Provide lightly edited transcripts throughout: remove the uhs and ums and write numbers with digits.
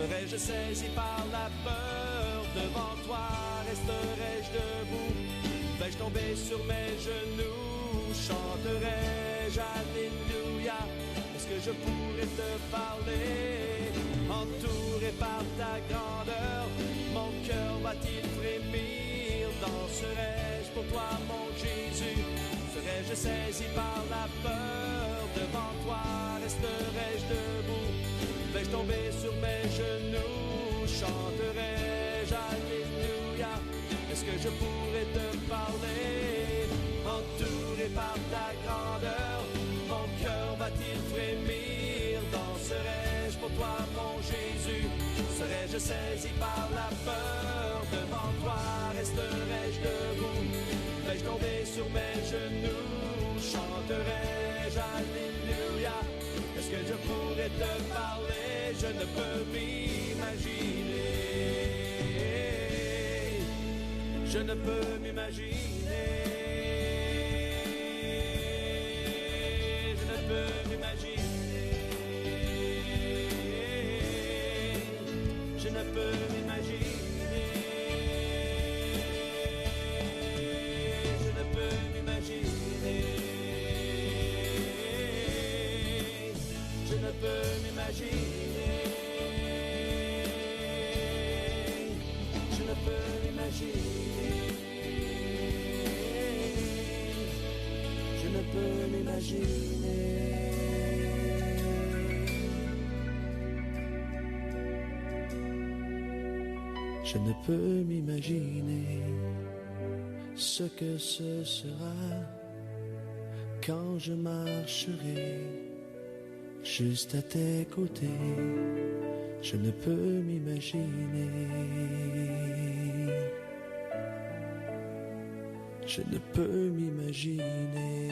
Serais-je saisi par la peur? Devant toi resterai-je debout? Vais-je tomber sur mes genoux? Chanterai-je Alléluia? Est-ce que je pourrais te parler? Entouré par ta grandeur, mon cœur va-t-il frémir? Danserai-je pour toi, mon Jésus? Serais-je saisi par la peur? Devant toi resterai-je debout? Vais-je tomber sur mes genoux? Chanterai-je Alléluia? Est-ce que je pourrais te parler? Entouré par ta grandeur, mon cœur va-t-il frémir? Danserai-je pour toi, mon Jésus? Serais-je saisi par la peur? Devant toi resterai-je debout? Vais-je tomber sur mes genoux? Chanterai-je Alléluia? Est-ce que je pourrais te parler? Je ne peux m'imaginer. Je ne peux m'imaginer. Je ne peux m'imaginer. Je ne peux m'imaginer. Je ne peux m'imaginer. Je ne peux m'imaginer. Je ne peux m'imaginer. Je ne peux m'imaginer. Je ne peux m'imaginer ce que ce sera quand je marcherai juste à tes côtés. Je ne peux m'imaginer. Je ne peux m'imaginer.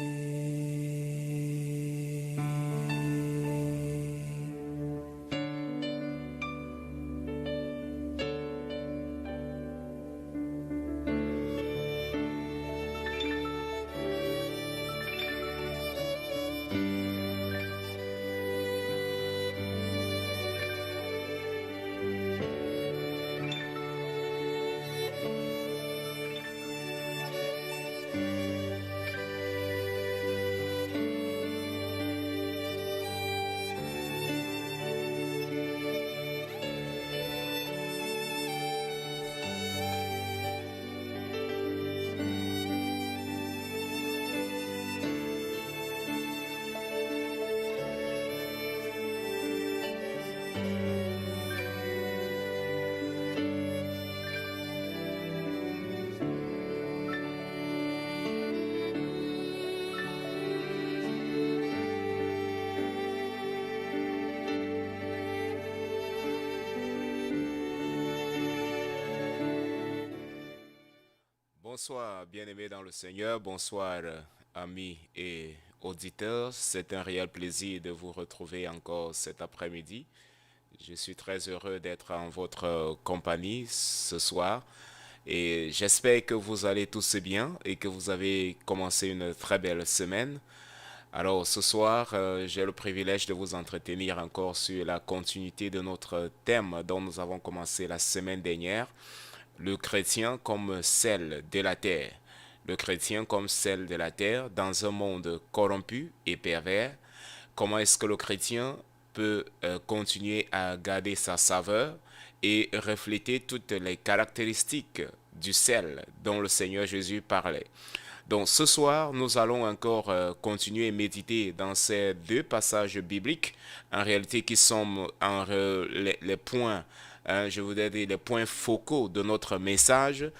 Bonsoir, bien-aimés dans le Seigneur. Bonsoir, amis et auditeurs. C'est un réel plaisir de vous retrouver encore cet après-midi. Je suis très heureux d'être en votre compagnie ce soir. Et j'espère que vous allez tous bien et que vous avez commencé une très belle semaine. Alors ce soir, j'ai le privilège de vous entretenir encore sur la continuité de notre thème dont nous avons commencé la semaine dernière. Le chrétien comme sel de la terre. Le chrétien comme sel de la terre dans un monde corrompu et pervers. Comment est-ce que le chrétien peut continuer à garder sa saveur et refléter toutes les caractéristiques du sel dont le Seigneur Jésus parlait. Donc ce soir, nous allons encore continuer à méditer dans ces deux passages bibliques, en réalité qui sont les points, je voudrais dire les points focaux de notre message.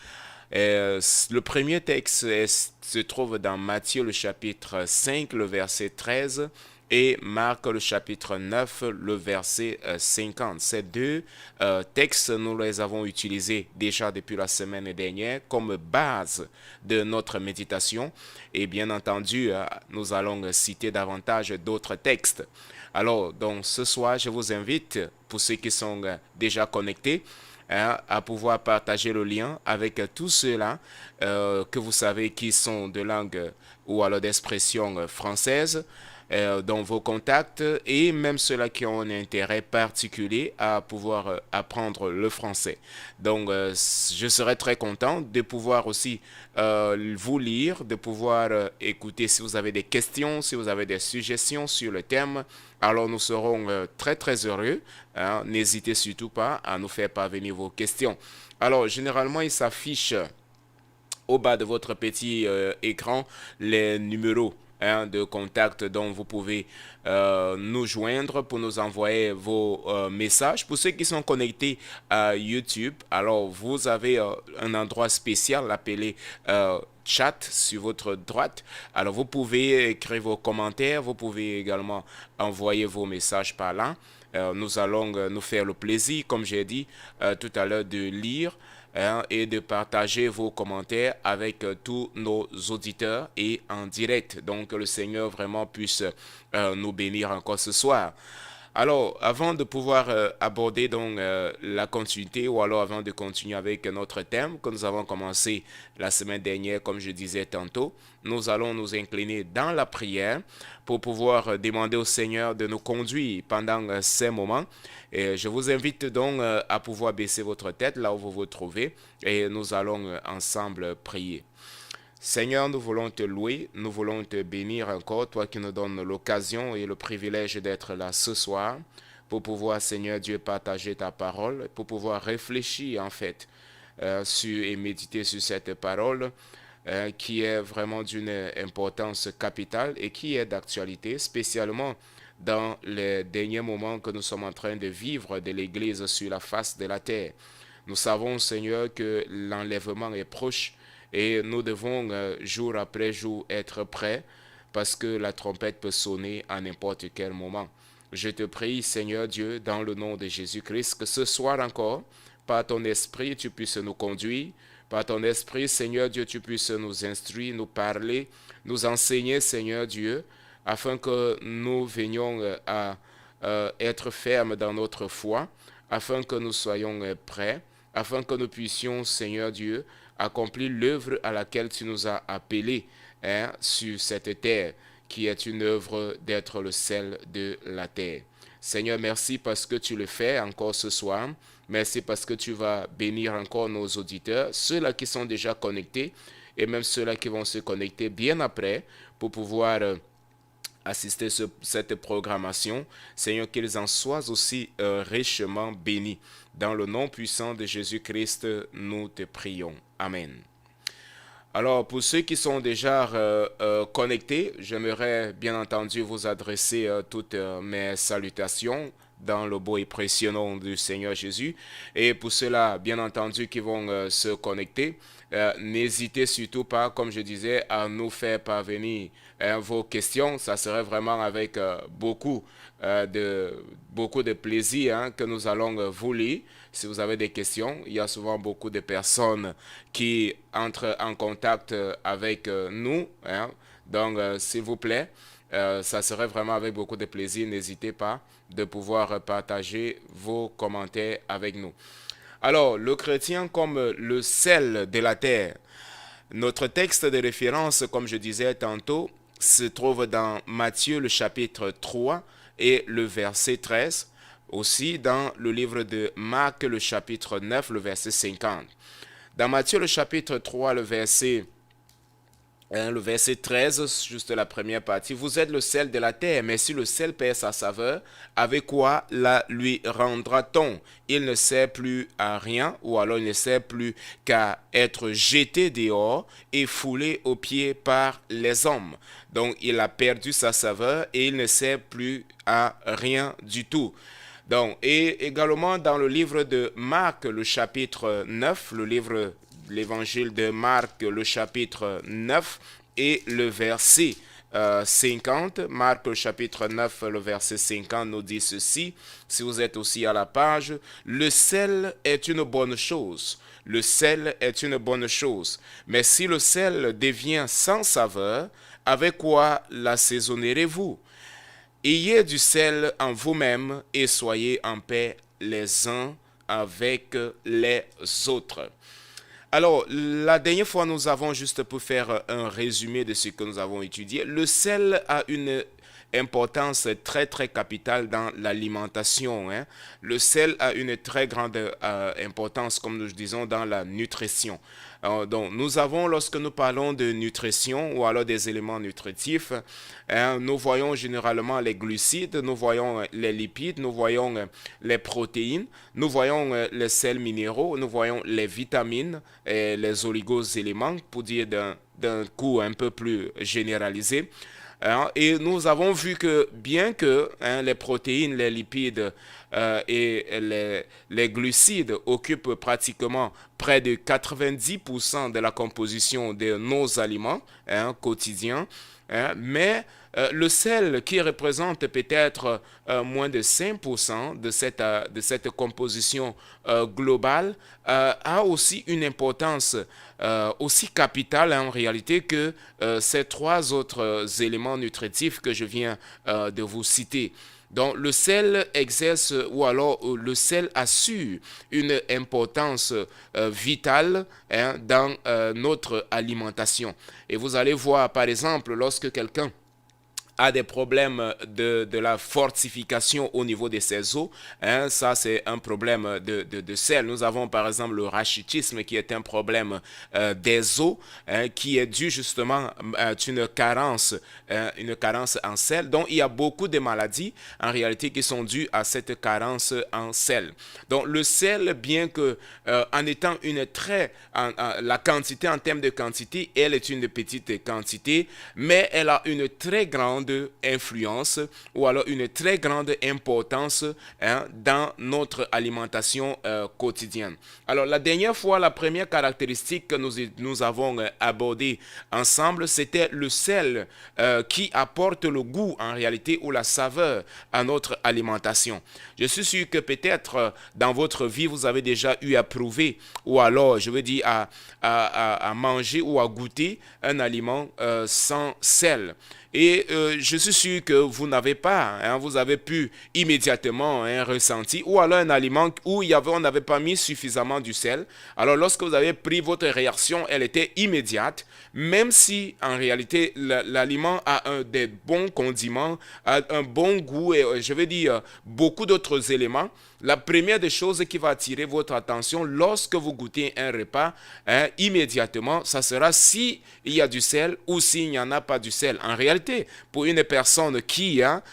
Le premier texte se trouve dans Matthieu le chapitre 5, le verset 13, et Marc le chapitre 9, le verset 50. Ces deux textes, nous les avons utilisés déjà depuis la semaine dernière comme base de notre méditation. Et bien entendu, nous allons citer davantage d'autres textes. Alors, donc, ce soir, je vous invite, pour ceux qui sont déjà connectés, à pouvoir partager le lien avec tous ceux-là que vous savez qui sont de langue ou alors d'expression française. dans vos contacts et même ceux-là qui ont un intérêt particulier à pouvoir apprendre le français. Donc, je serais très content de pouvoir aussi vous lire, de pouvoir écouter si vous avez des questions, si vous avez des suggestions sur le thème. Alors, nous serons très, très heureux. Hein. N'hésitez surtout pas à nous faire parvenir vos questions. Alors, généralement, il s'affiche au bas de votre petit écran les numéros de contact dont vous pouvez nous joindre pour nous envoyer vos messages. Pour ceux qui sont connectés à YouTube, alors vous avez un endroit spécial appelé chat sur votre droite. Alors vous pouvez écrire vos commentaires, vous pouvez également envoyer vos messages par là. Nous allons nous faire le plaisir, comme j'ai dit tout à l'heure, de lire et de partager vos commentaires avec tous nos auditeurs et en direct. Donc, que le Seigneur vraiment puisse nous bénir encore ce soir. Alors, avant de pouvoir aborder donc la continuité ou alors avant de continuer avec notre thème que nous avons commencé la semaine dernière, comme je disais tantôt, nous allons nous incliner dans la prière pour pouvoir demander au Seigneur de nous conduire pendant ces moments. Et je vous invite donc à pouvoir baisser votre tête là où vous vous trouvez et nous allons ensemble prier. Seigneur, nous voulons te louer, nous voulons te bénir encore, toi qui nous donnes l'occasion et le privilège d'être là ce soir pour pouvoir, Seigneur Dieu, partager ta parole, pour pouvoir réfléchir en fait sur et méditer sur cette parole qui est vraiment d'une importance capitale et qui est d'actualité, spécialement dans les derniers moments que nous sommes en train de vivre de l'Église sur la face de la terre. Nous savons, Seigneur, que l'enlèvement est proche et nous devons jour après jour être prêts parce que la trompette peut sonner à n'importe quel moment. Je te prie, Seigneur Dieu, dans le nom de Jésus-Christ, que ce soir encore, par ton esprit, tu puisses nous conduire. Par ton esprit, Seigneur Dieu, tu puisses nous instruire, nous parler, nous enseigner, Seigneur Dieu, afin que nous venions à être fermes dans notre foi, afin que nous soyons prêts, afin que nous puissions, Seigneur Dieu, accomplir l'œuvre à laquelle tu nous as appelés sur cette terre, qui est une œuvre d'être le sel de la terre. Seigneur, merci parce que tu le fais encore ce soir. Merci parce que tu vas bénir encore nos auditeurs, ceux-là qui sont déjà connectés et même ceux-là qui vont se connecter bien après pour pouvoir assister à cette programmation. Seigneur, qu'ils en soient aussi richement bénis. Dans le nom puissant de Jésus-Christ, nous te prions. Amen. Alors, pour ceux qui sont déjà connectés, j'aimerais bien entendu vous adresser toutes mes salutations dans le beau et précieux nom du Seigneur Jésus. Et pour ceux-là, bien entendu, qui vont se connecter, n'hésitez surtout pas, comme je disais, à nous faire parvenir vos questions. Ça serait vraiment avec beaucoup de plaisir que nous allons vous lire. Si vous avez des questions, il y a souvent beaucoup de personnes qui entrent en contact avec nous. Donc, s'il vous plaît, ça serait vraiment avec beaucoup de plaisir. N'hésitez pas de pouvoir partager vos commentaires avec nous. Alors, le chrétien comme le sel de la terre. Notre texte de référence, comme je disais tantôt, se trouve dans Matthieu le chapitre 3 et le verset 13. Aussi dans le livre de Marc le chapitre 9, le verset 50. Dans Matthieu le chapitre 3, le verset 13, juste la première partie. Vous êtes le sel de la terre, mais si le sel perd sa saveur, avec quoi la lui rendra-t-on? Il ne sert plus à rien, ou alors il ne sert plus qu'à être jeté dehors et foulé aux pieds par les hommes. Donc il a perdu sa saveur et il ne sert plus à rien du tout. Donc, et également dans le livre de Marc, le chapitre 9, l'évangile de Marc, le chapitre 9 et le verset 50. Marc, le chapitre 9, le verset 50 nous dit ceci. Si vous êtes aussi à la page, le sel est une bonne chose. Le sel est une bonne chose. Mais si le sel devient sans saveur, avec quoi l'assaisonnerez-vous? Ayez du sel en vous-même et soyez en paix les uns avec les autres. Alors, la dernière fois, nous avons juste pour faire un résumé de ce que nous avons étudié. Le sel a une importance très très capitale dans l'alimentation, hein. Le sel a une très grande importance, comme nous disons, dans la nutrition. Donc, nous avons, lorsque nous parlons de nutrition ou alors des éléments nutritifs, hein, nous voyons généralement les glucides, nous voyons les lipides, nous voyons les protéines, nous voyons les sels minéraux, nous voyons les vitamines et les oligoéléments, pour dire d'un coup un peu plus généralisé. Hein, et nous avons vu que bien que hein, les protéines, les lipides et les glucides occupent pratiquement près de 90% de la composition de nos aliments hein, quotidiens, hein, mais le sel qui représente peut-être moins de 5% de cette composition globale a aussi une importance aussi capitale hein, en réalité que ces trois autres éléments nutritifs que je viens de vous citer. Donc le sel exerce ou alors le sel assure une importance vitale hein, dans notre alimentation. Et vous allez voir par exemple lorsque quelqu'un a des problèmes de la fortification au niveau de ses os. Hein, ça, c'est un problème de sel. Nous avons par exemple le rachitisme qui est un problème des os hein, qui est dû justement à une carence en sel. Donc, il y a beaucoup de maladies en réalité qui sont dues à cette carence en sel. Donc, le sel, bien que en étant la quantité en termes de quantité, elle est une petite quantité, mais elle a une très grande influence ou alors une très grande importance hein, dans notre alimentation quotidienne. Alors la dernière fois, la première caractéristique que nous avons abordée ensemble, c'était le sel qui apporte le goût en réalité ou la saveur à notre alimentation. Je suis sûr que peut-être dans votre vie, vous avez déjà eu à prouver ou alors, je veux dire, à manger ou à goûter un aliment sans sel. Et je suis sûr que vous n'avez pas, hein, vous avez pu immédiatement hein, ressentir, ou alors un aliment où on n'avait pas mis suffisamment du sel. Alors lorsque vous avez pris votre réaction, elle était immédiate, même si en réalité l'aliment a des bons condiments, a un bon goût et je veux dire beaucoup d'autres éléments. La première des choses qui va attirer votre attention lorsque vous goûtez un repas, hein, immédiatement, ça sera s'il y a du sel ou s'il n'y en a pas du sel. En réalité, pour une personne qui hein,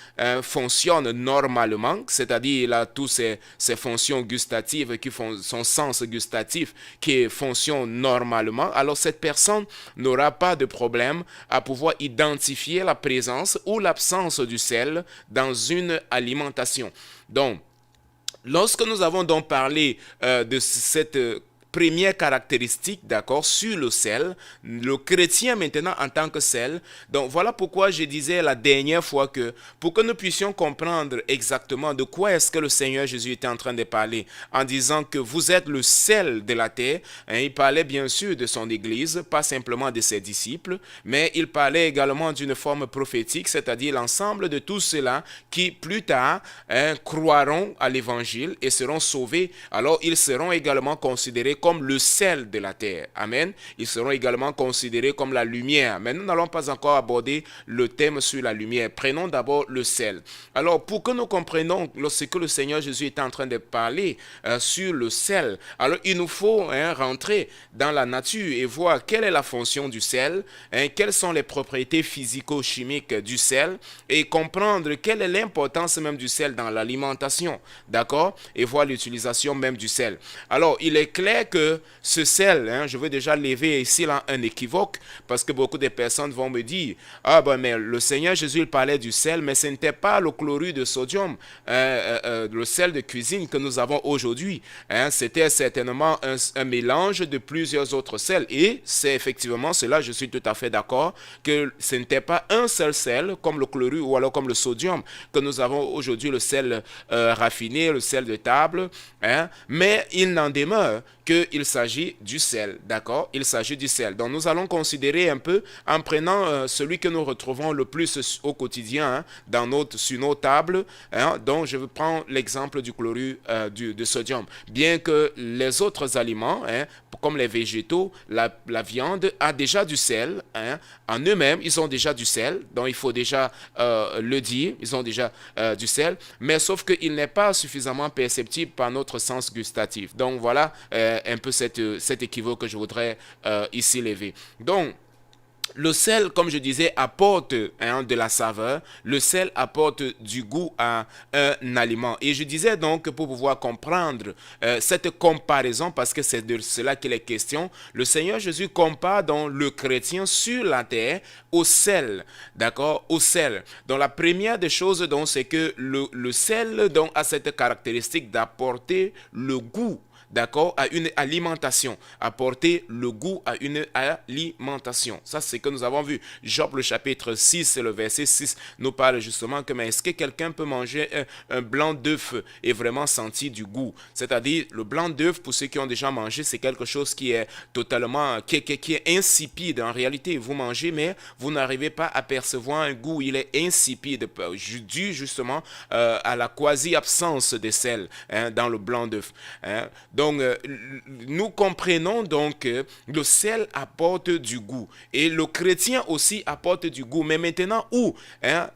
fonctionne normalement, c'est-à-dire il a toutes ses fonctions gustatives, son sens gustatif qui fonctionne normalement, alors cette personne n'aura pas de problème à pouvoir identifier la présence ou l'absence du sel dans une alimentation. Donc, lorsque nous avons donc parlé de cette première caractéristique, d'accord, sur le sel, le chrétien maintenant en tant que sel. Donc voilà pourquoi je disais la dernière fois que pour que nous puissions comprendre exactement de quoi est-ce que le Seigneur Jésus était en train de parler en disant que vous êtes le sel de la terre, hein, il parlait bien sûr de son Église, pas simplement de ses disciples, mais il parlait également d'une forme prophétique, c'est-à-dire l'ensemble de tous ceux-là qui plus tard hein, croiront à l'Évangile et seront sauvés. Alors ils seront également considérés comme le sel de la terre. Amen. Ils seront également considérés comme la lumière. Mais nous n'allons pas encore aborder le thème sur la lumière. Prenons d'abord le sel. Alors, pour que nous comprenions ce que le Seigneur Jésus est en train de parler sur le sel, alors il nous faut hein, rentrer dans la nature et voir quelle est la fonction du sel, hein, quelles sont les propriétés physico-chimiques du sel et comprendre quelle est l'importance même du sel dans l'alimentation. D'accord? Et voir l'utilisation même du sel. Alors, il est clair que ce sel, hein, je veux déjà lever ici là, un équivoque parce que beaucoup de personnes vont me dire ah ben mais le Seigneur Jésus il parlait du sel mais ce n'était pas le chlorure de sodium, le sel de cuisine que nous avons aujourd'hui, hein, c'était certainement un mélange de plusieurs autres sels et c'est effectivement cela, je suis tout à fait d'accord que ce n'était pas un seul sel comme le chlorure ou alors comme le sodium que nous avons aujourd'hui, le sel raffiné, le sel de table, hein, mais il n'en demeure qu'il s'agit du sel, d'accord? Il s'agit du sel. Donc nous allons considérer un peu en prenant celui que nous retrouvons le plus au quotidien sur nos tables. Donc je vais prendre l'exemple du chlorure de sodium. Bien que les autres aliments, comme les végétaux, la viande a déjà du sel. En eux-mêmes, ils ont déjà du sel. Donc il faut déjà le dire, ils ont déjà du sel. Mais sauf qu'il n'est pas suffisamment perceptible par notre sens gustatif. Donc voilà un peu cet équivoque que je voudrais ici lever. Donc, le sel, comme je disais, apporte de la saveur. Le sel apporte du goût à un aliment. Et je disais donc que pour pouvoir comprendre cette comparaison, parce que c'est de cela qu'il est question, le Seigneur Jésus compare donc le chrétien sur la terre au sel. D'accord? Au sel. Donc la première des choses, donc, c'est que le sel donc, a cette caractéristique d'apporter le goût, d'accord, à une alimentation, apporter le goût à une alimentation. Ça, c'est ce que nous avons vu. Job, le chapitre 6, le verset 6, nous parle justement que, mais est-ce que quelqu'un peut manger un blanc d'œuf et vraiment sentir du goût? C'est-à-dire, le blanc d'œuf, pour ceux qui ont déjà mangé, c'est quelque chose qui est totalement, qui est insipide. En réalité, vous mangez, mais vous n'arrivez pas à percevoir un goût. Il est insipide, dû justement à la quasi-absence de sel dans le blanc d'œuf. Donc, nous comprenons donc que le sel apporte du goût. Et le chrétien aussi apporte du goût. Mais maintenant, où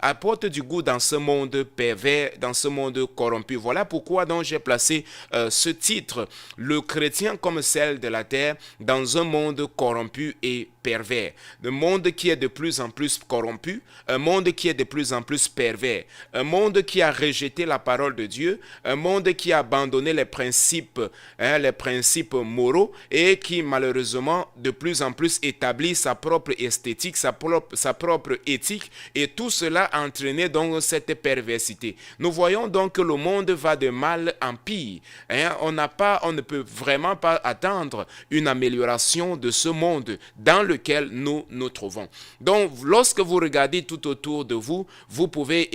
apporte du goût dans ce monde pervers, dans ce monde corrompu. Voilà pourquoi donc j'ai placé ce titre, le chrétien comme sel de la terre dans un monde corrompu et pervers. Un monde qui est de plus en plus corrompu, un monde qui est de plus en plus pervers, un monde qui a rejeté la parole de Dieu, un monde qui a abandonné les principes moraux et qui malheureusement de plus en plus établit sa propre esthétique, sa propre éthique, et tout cela a entraîné donc cette perversité. Nous voyons donc que le monde va de mal en pire. On ne peut vraiment pas attendre une amélioration de ce monde dans lequel nous nous trouvons. Donc lorsque vous regardez tout autour de vous, vous pouvez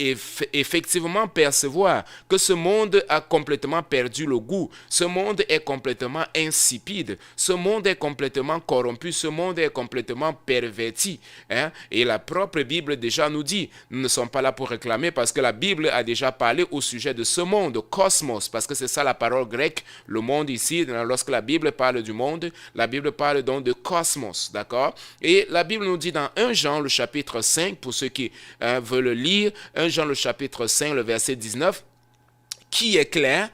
effectivement percevoir que ce monde a complètement perdu le goût. Ce monde est complètement insipide. Ce monde est complètement corrompu. Ce monde est complètement perverti. Et la propre Bible déjà nous dit, nous ne sommes pas là pour réclamer parce que la Bible a déjà parlé au sujet de ce monde, cosmos, parce que c'est ça la parole grecque, le monde ici. Lorsque la Bible parle du monde, la Bible parle donc de cosmos, d'accord? Et la Bible nous dit dans 1 Jean, le chapitre 5, pour ceux qui veulent lire, 1 Jean, le chapitre 5, le verset 19, qui est clair,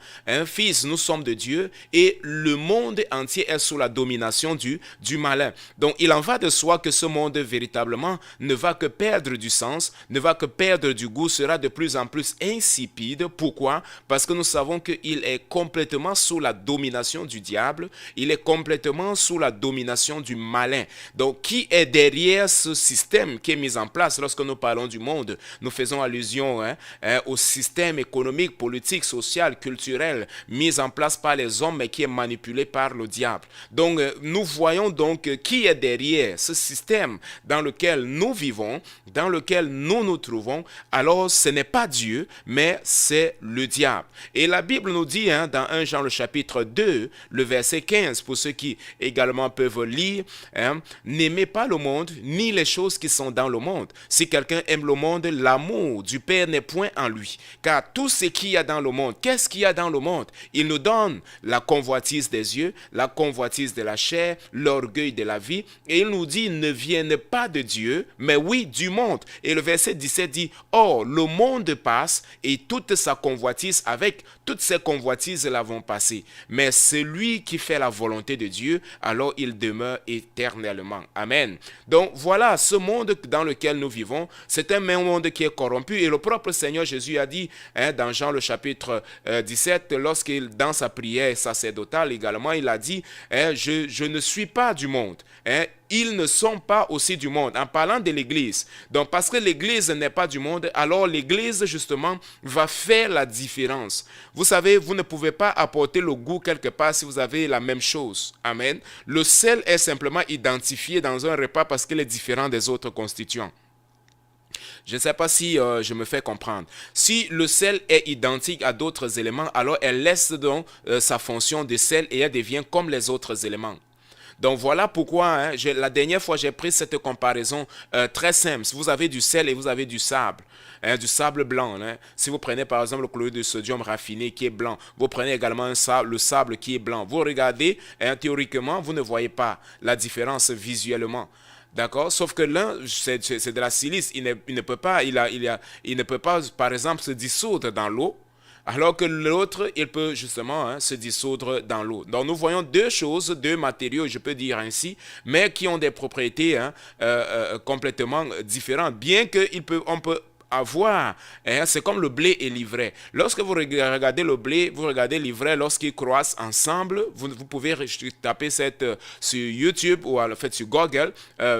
fils, nous sommes de Dieu et le monde entier est sous la domination du malin. Donc il en va de soi que ce monde véritablement ne va que perdre du sens, ne va que perdre du goût, sera de plus en plus insipide. Pourquoi? Parce que nous savons qu'il est complètement sous la domination du diable, il est complètement sous la domination du malin. Donc qui est derrière ce système qui est mis en place? Lorsque nous parlons du monde, nous faisons allusion au système économique, politique, social, culturel, mis en place par les hommes mais qui est manipulé par le diable. Donc nous voyons donc qui est derrière ce système dans lequel nous vivons, dans lequel nous nous trouvons. Alors ce n'est pas Dieu, mais c'est le diable. Et la Bible nous dit dans 1 Jean le chapitre 2, le verset 15, pour ceux qui également peuvent lire, n'aimez pas le monde, ni les choses qui sont dans le monde. Si quelqu'un aime le monde, l'amour du Père n'est point en lui. Car tout ce qu'il y a dans le monde, qu'est-ce qu'il y a dans le monde? Il nous donne la convoitise des yeux, la convoitise de la chair, l'orgueil de la vie, et il nous dit, ne viennent pas de Dieu, mais oui, du monde. Et le verset 17 dit, or, le monde passe, et toute sa convoitise avec, toutes ces convoitises là vont passer. Mais celui qui fait la volonté de Dieu, alors il demeure éternellement. Amen. Donc voilà, ce monde dans lequel nous vivons, c'est un monde qui est corrompu, et le propre Seigneur Jésus a dit, dans Jean le chapitre 17, lorsqu'il, dans sa prière sacerdotale également, il a dit, je ne suis pas du monde. Ils ne sont pas aussi du monde, en parlant de l'Église. Donc, parce que l'Église n'est pas du monde, alors l'Église, justement, va faire la différence. Vous savez, vous ne pouvez pas apporter le goût quelque part si vous avez la même chose. Amen. Le sel est simplement identifié dans un repas parce qu'il est différent des autres constituants. Je ne sais pas si je me fais comprendre. Si le sel est identique à d'autres éléments, alors elle laisse donc sa fonction de sel et elle devient comme les autres éléments. Donc voilà pourquoi la dernière fois j'ai pris cette comparaison très simple. Si vous avez du sel et vous avez du sable blanc. Si vous prenez par exemple le chlorure de sodium raffiné qui est blanc, vous prenez également le sable qui est blanc. Vous regardez, théoriquement, vous ne voyez pas la différence visuellement. D'accord? Sauf que l'un, c'est de la silice. Il ne peut pas, il ne peut pas, par exemple, se dissoudre dans l'eau. Alors que l'autre, il peut justement se dissoudre dans l'eau. Donc nous voyons deux choses, deux matériaux, je peux dire ainsi, mais qui ont des propriétés complètement différentes. Bien qu'on peut avoir, c'est comme le blé et l'ivraie. Lorsque vous regardez le blé, vous regardez l'ivraie, lorsqu'ils croissent ensemble, vous pouvez taper sur YouTube ou en fait sur Google,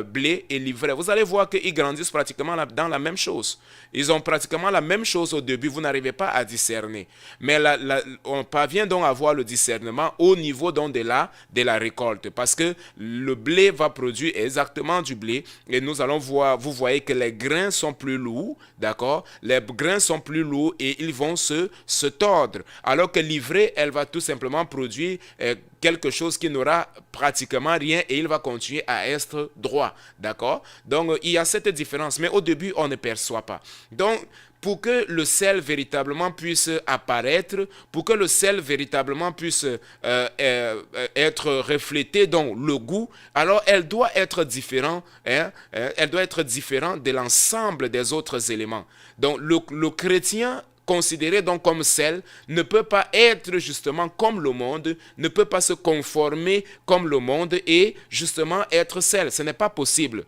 blé et l'ivraie. Vous allez voir qu'ils grandissent pratiquement dans la même chose. Ils ont pratiquement la même chose au début, vous n'arrivez pas à discerner. Mais on parvient donc à avoir le discernement au niveau donc de la récolte. Parce que le blé va produire exactement du blé. Et nous allons voir, vous voyez que les grains sont plus lourds, d'accord? Les grains sont plus lourds et ils vont se tordre. Alors que l'ivraie, elle va tout simplement produire quelque chose qui n'aura pratiquement rien et il va continuer à être droit, d'accord? Donc, il y a cette différence, mais au début, on ne perçoit pas. Donc, pour que le sel véritablement puisse apparaître, pour que le sel véritablement puisse être reflété dans le goût, alors elle doit être différente, elle doit être différente de l'ensemble des autres éléments. Donc, le chrétien considéré donc comme sel, ne peut pas être justement comme le monde, ne peut pas se conformer comme le monde et justement être sel. Ce n'est pas possible.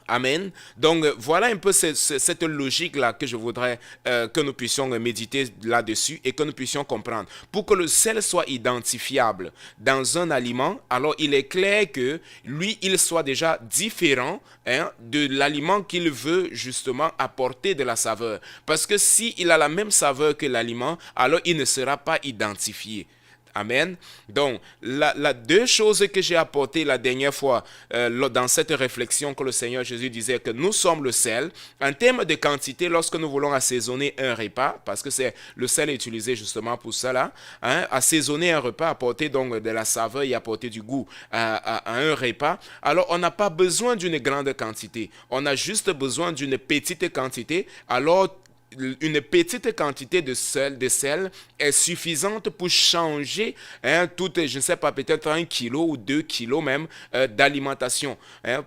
Amen. Donc voilà un peu cette logique-là que je voudrais que nous puissions méditer là-dessus et que nous puissions comprendre. Pour que le sel soit identifiable dans un aliment, alors il est clair que lui, il soit déjà différent de l'aliment qu'il veut justement apporter de la saveur. Parce que s'il a la même saveur que l'aliment, alors il ne sera pas identifié. Amen. Donc, la deux choses que j'ai apportées la dernière fois dans cette réflexion que le Seigneur Jésus disait que nous sommes le sel. En termes de quantité, lorsque nous voulons assaisonner un repas, parce que le sel est utilisé justement pour cela, assaisonner un repas, apporter donc de la saveur et apporter du goût à un repas, alors on n'a pas besoin d'une grande quantité. On a juste besoin d'une petite quantité. Alors, une petite quantité de sel est suffisante pour changer je ne sais pas, peut-être 1 kilo ou 2 kilos même d'alimentation.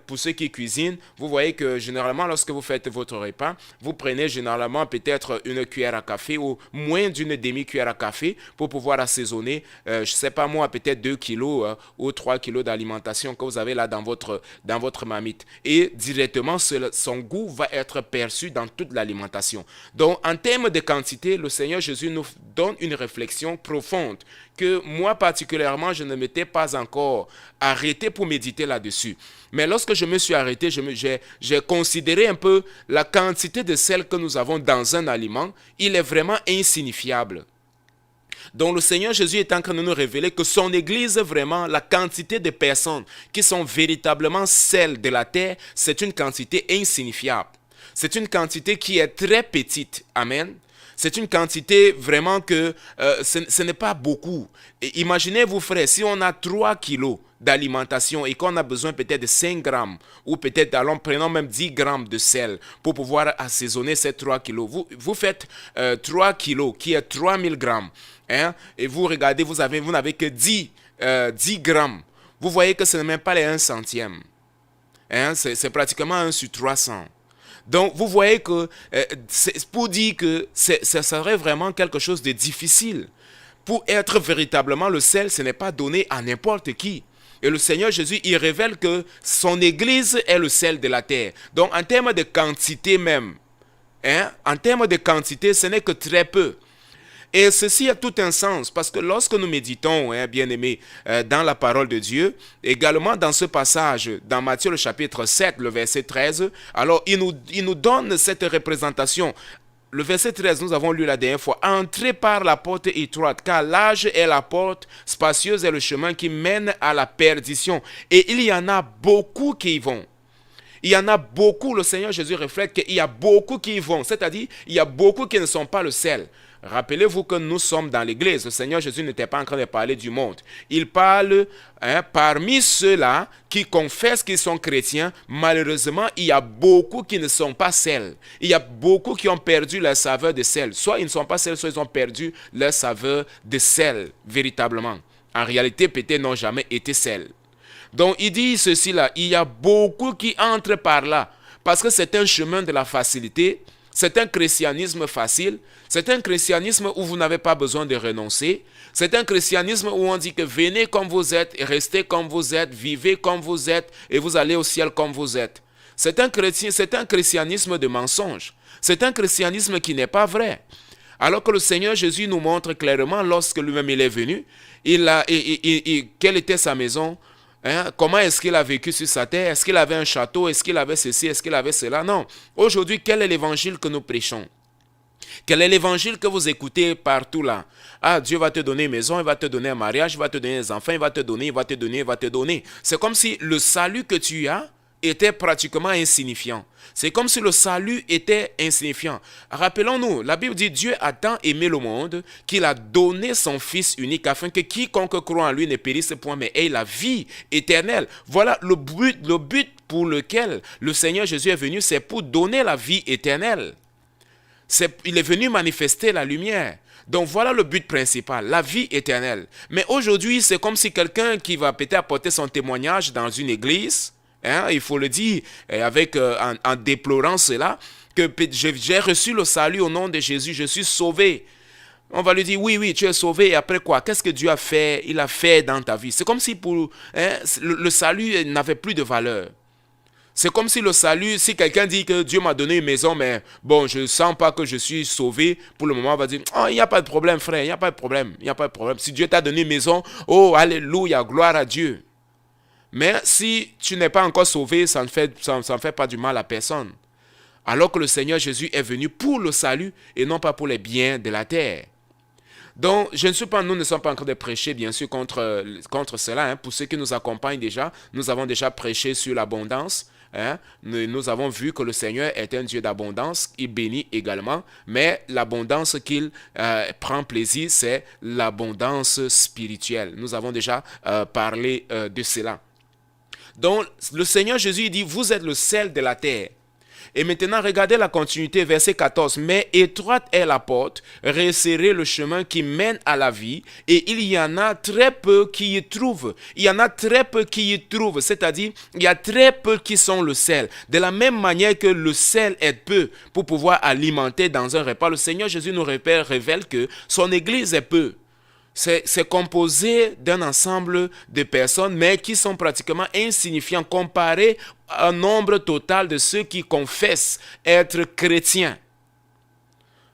Pour ceux qui cuisinent, vous voyez que généralement lorsque vous faites votre repas, vous prenez généralement peut-être une cuillère à café ou moins d'une demi-cuillère à café pour pouvoir assaisonner, je ne sais pas moi, peut-être 2 kilos ou 3 kilos d'alimentation que vous avez là dans votre marmite. Et directement, son goût va être perçu dans toute l'alimentation. Donc, en termes de quantité, le Seigneur Jésus nous donne une réflexion profonde que moi particulièrement, je ne m'étais pas encore arrêté pour méditer là-dessus. Mais lorsque je me suis arrêté, j'ai considéré un peu la quantité de sel que nous avons dans un aliment. Il est vraiment insignifiable. Donc le Seigneur Jésus est en train de nous révéler que son Église, vraiment, la quantité de personnes qui sont véritablement celles de la terre, c'est une quantité insignifiable. C'est une quantité qui est très petite. Amen. C'est une quantité vraiment que ce n'est pas beaucoup. Et imaginez-vous, frères, si on a 3 kilos d'alimentation et qu'on a besoin peut-être de 5 grammes ou peut-être, prenons même 10 grammes de sel pour pouvoir assaisonner ces 3 kilos. Vous faites 3 kilos qui est 3000 grammes. Et vous regardez, vous n'avez que 10 grammes. Vous voyez que ce n'est même pas les 1 centième. C'est pratiquement 1 sur 300. Donc, vous voyez que c'est pour dire que ça serait vraiment quelque chose de difficile. Pour être véritablement le sel, ce n'est pas donné à n'importe qui. Et le Seigneur Jésus, il révèle que son Église est le sel de la terre. Donc, en termes de quantité même, en termes de quantité, ce n'est que très peu. Et ceci a tout un sens parce que lorsque nous méditons, bien-aimés, dans la parole de Dieu, également dans ce passage, dans Matthieu le chapitre 7, le verset 13, alors il nous donne cette représentation. Le verset 13, nous avons lu la dernière fois. « Entrez par la porte étroite, car large est la porte, spacieuse est le chemin qui mène à la perdition. Et il y en a beaucoup qui y vont. » Il y en a beaucoup, le Seigneur Jésus reflète qu'il y a beaucoup qui y vont, c'est-à-dire il y a beaucoup qui ne sont pas le sel. Rappelez-vous que nous sommes dans l'église. Le Seigneur Jésus n'était pas en train de parler du monde. Il parle parmi ceux-là qui confessent qu'ils sont chrétiens. Malheureusement, il y a beaucoup qui ne sont pas sels. Il y a beaucoup qui ont perdu leur saveur de sel. Soit ils ne sont pas sels, soit ils ont perdu leur saveur de sel, véritablement. En réalité, peut-être n'ont jamais été sels. Donc, il dit ceci là, il y a beaucoup qui entrent par là. Parce que c'est un chemin de la facilité. C'est un christianisme facile. C'est un christianisme où vous n'avez pas besoin de renoncer. C'est un christianisme où on dit que venez comme vous êtes, restez comme vous êtes, vivez comme vous êtes et vous allez au ciel comme vous êtes. C'est un christianisme de mensonge. C'est un christianisme qui n'est pas vrai. Alors que le Seigneur Jésus nous montre clairement lorsque lui-même il est venu, quelle était sa maison, comment est-ce qu'il a vécu sur sa terre, est-ce qu'il avait un château, est-ce qu'il avait ceci, est-ce qu'il avait cela. Non. Aujourd'hui, quel est l'évangile que nous prêchons? Quel est l'évangile que vous écoutez partout là? Ah, Dieu va te donner une maison, il va te donner un mariage, il va te donner des enfants, il va te donner, il va te donner, il va te donner. C'est comme si le salut que tu as était pratiquement insignifiant. C'est comme si le salut était insignifiant. Rappelons-nous, la Bible dit Dieu a tant aimé le monde qu'il a donné son Fils unique afin que quiconque croit en lui ne périsse point mais ait la vie éternelle. Voilà le but pour lequel le Seigneur Jésus est venu, c'est pour donner la vie éternelle. Il est venu manifester la lumière. Donc voilà le but principal, la vie éternelle. Mais aujourd'hui, c'est comme si quelqu'un qui va peut-être apporter son témoignage dans une église, il faut le dire en déplorant cela, que j'ai reçu le salut au nom de Jésus, je suis sauvé. On va lui dire, oui, tu es sauvé, et après quoi? Qu'est-ce que Dieu a fait? Il a fait dans ta vie. C'est comme si le salut n'avait plus de valeur. C'est comme si le salut, si quelqu'un dit que Dieu m'a donné une maison, mais bon, je ne sens pas que je suis sauvé, pour le moment, on va dire, oh, il n'y a pas de problème, frère, il n'y a pas de problème, il n'y a pas de problème. Si Dieu t'a donné une maison, oh, alléluia, gloire à Dieu. Mais si tu n'es pas encore sauvé, ça ne fait pas du mal à personne. Alors que le Seigneur Jésus est venu pour le salut et non pas pour les biens de la terre. Donc, nous ne sommes pas en train de prêcher, bien sûr, contre cela. Pour ceux qui nous accompagnent déjà, nous avons déjà prêché sur l'abondance. Nous avons vu que le Seigneur est un Dieu d'abondance, il bénit également, mais l'abondance qu'il prend plaisir, c'est l'abondance spirituelle. Nous avons déjà parlé de cela. Donc, le Seigneur Jésus dit, vous êtes le sel de la terre. Et maintenant, regardez la continuité, verset 14. Mais étroite est la porte, resserré le chemin qui mène à la vie, et il y en a très peu qui y trouvent. Il y en a très peu qui y trouvent, c'est-à-dire, il y a très peu qui sont le sel. De la même manière que le sel est peu pour pouvoir alimenter dans un repas, le Seigneur Jésus nous révèle que son Église est peu. C'est composé d'un ensemble de personnes, mais qui sont pratiquement insignifiants comparés au nombre total de ceux qui confessent être chrétiens.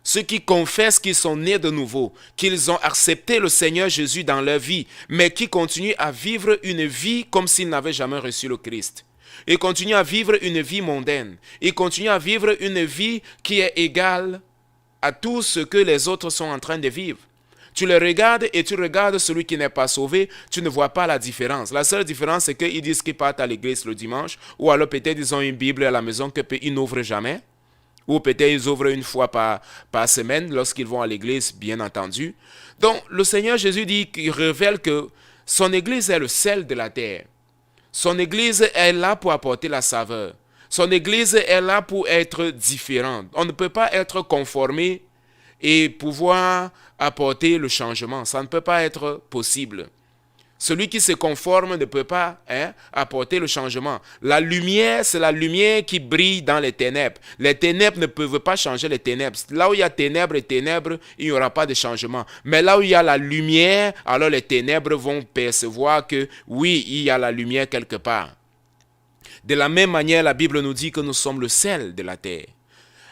Ceux qui confessent qu'ils sont nés de nouveau, qu'ils ont accepté le Seigneur Jésus dans leur vie, mais qui continuent à vivre une vie comme s'ils n'avaient jamais reçu le Christ. Ils continuent à vivre une vie mondaine. Ils continuent à vivre une vie qui est égale à tout ce que les autres sont en train de vivre. Tu le regardes et tu regardes celui qui n'est pas sauvé, tu ne vois pas la différence. La seule différence, c'est qu'ils disent qu'ils partent à l'église le dimanche, ou alors peut-être ils ont une Bible à la maison qu'ils n'ouvrent jamais, ou peut-être ils ouvrent une fois par semaine lorsqu'ils vont à l'église, bien entendu. Donc, le Seigneur Jésus dit qu'il révèle que son église est le sel de la terre. Son église est là pour apporter la saveur. Son église est là pour être différente. On ne peut pas être conformé et pouvoir apporter le changement. Ça ne peut pas être possible. Celui qui se conforme ne peut pas apporter le changement. La lumière, c'est la lumière qui brille dans les ténèbres. Les ténèbres ne peuvent pas changer les ténèbres. Là où il y a ténèbres et ténèbres, il n'y aura pas de changement. Mais là où il y a la lumière, alors les ténèbres vont percevoir que oui, il y a la lumière quelque part. De la même manière, la Bible nous dit que nous sommes le sel de la terre.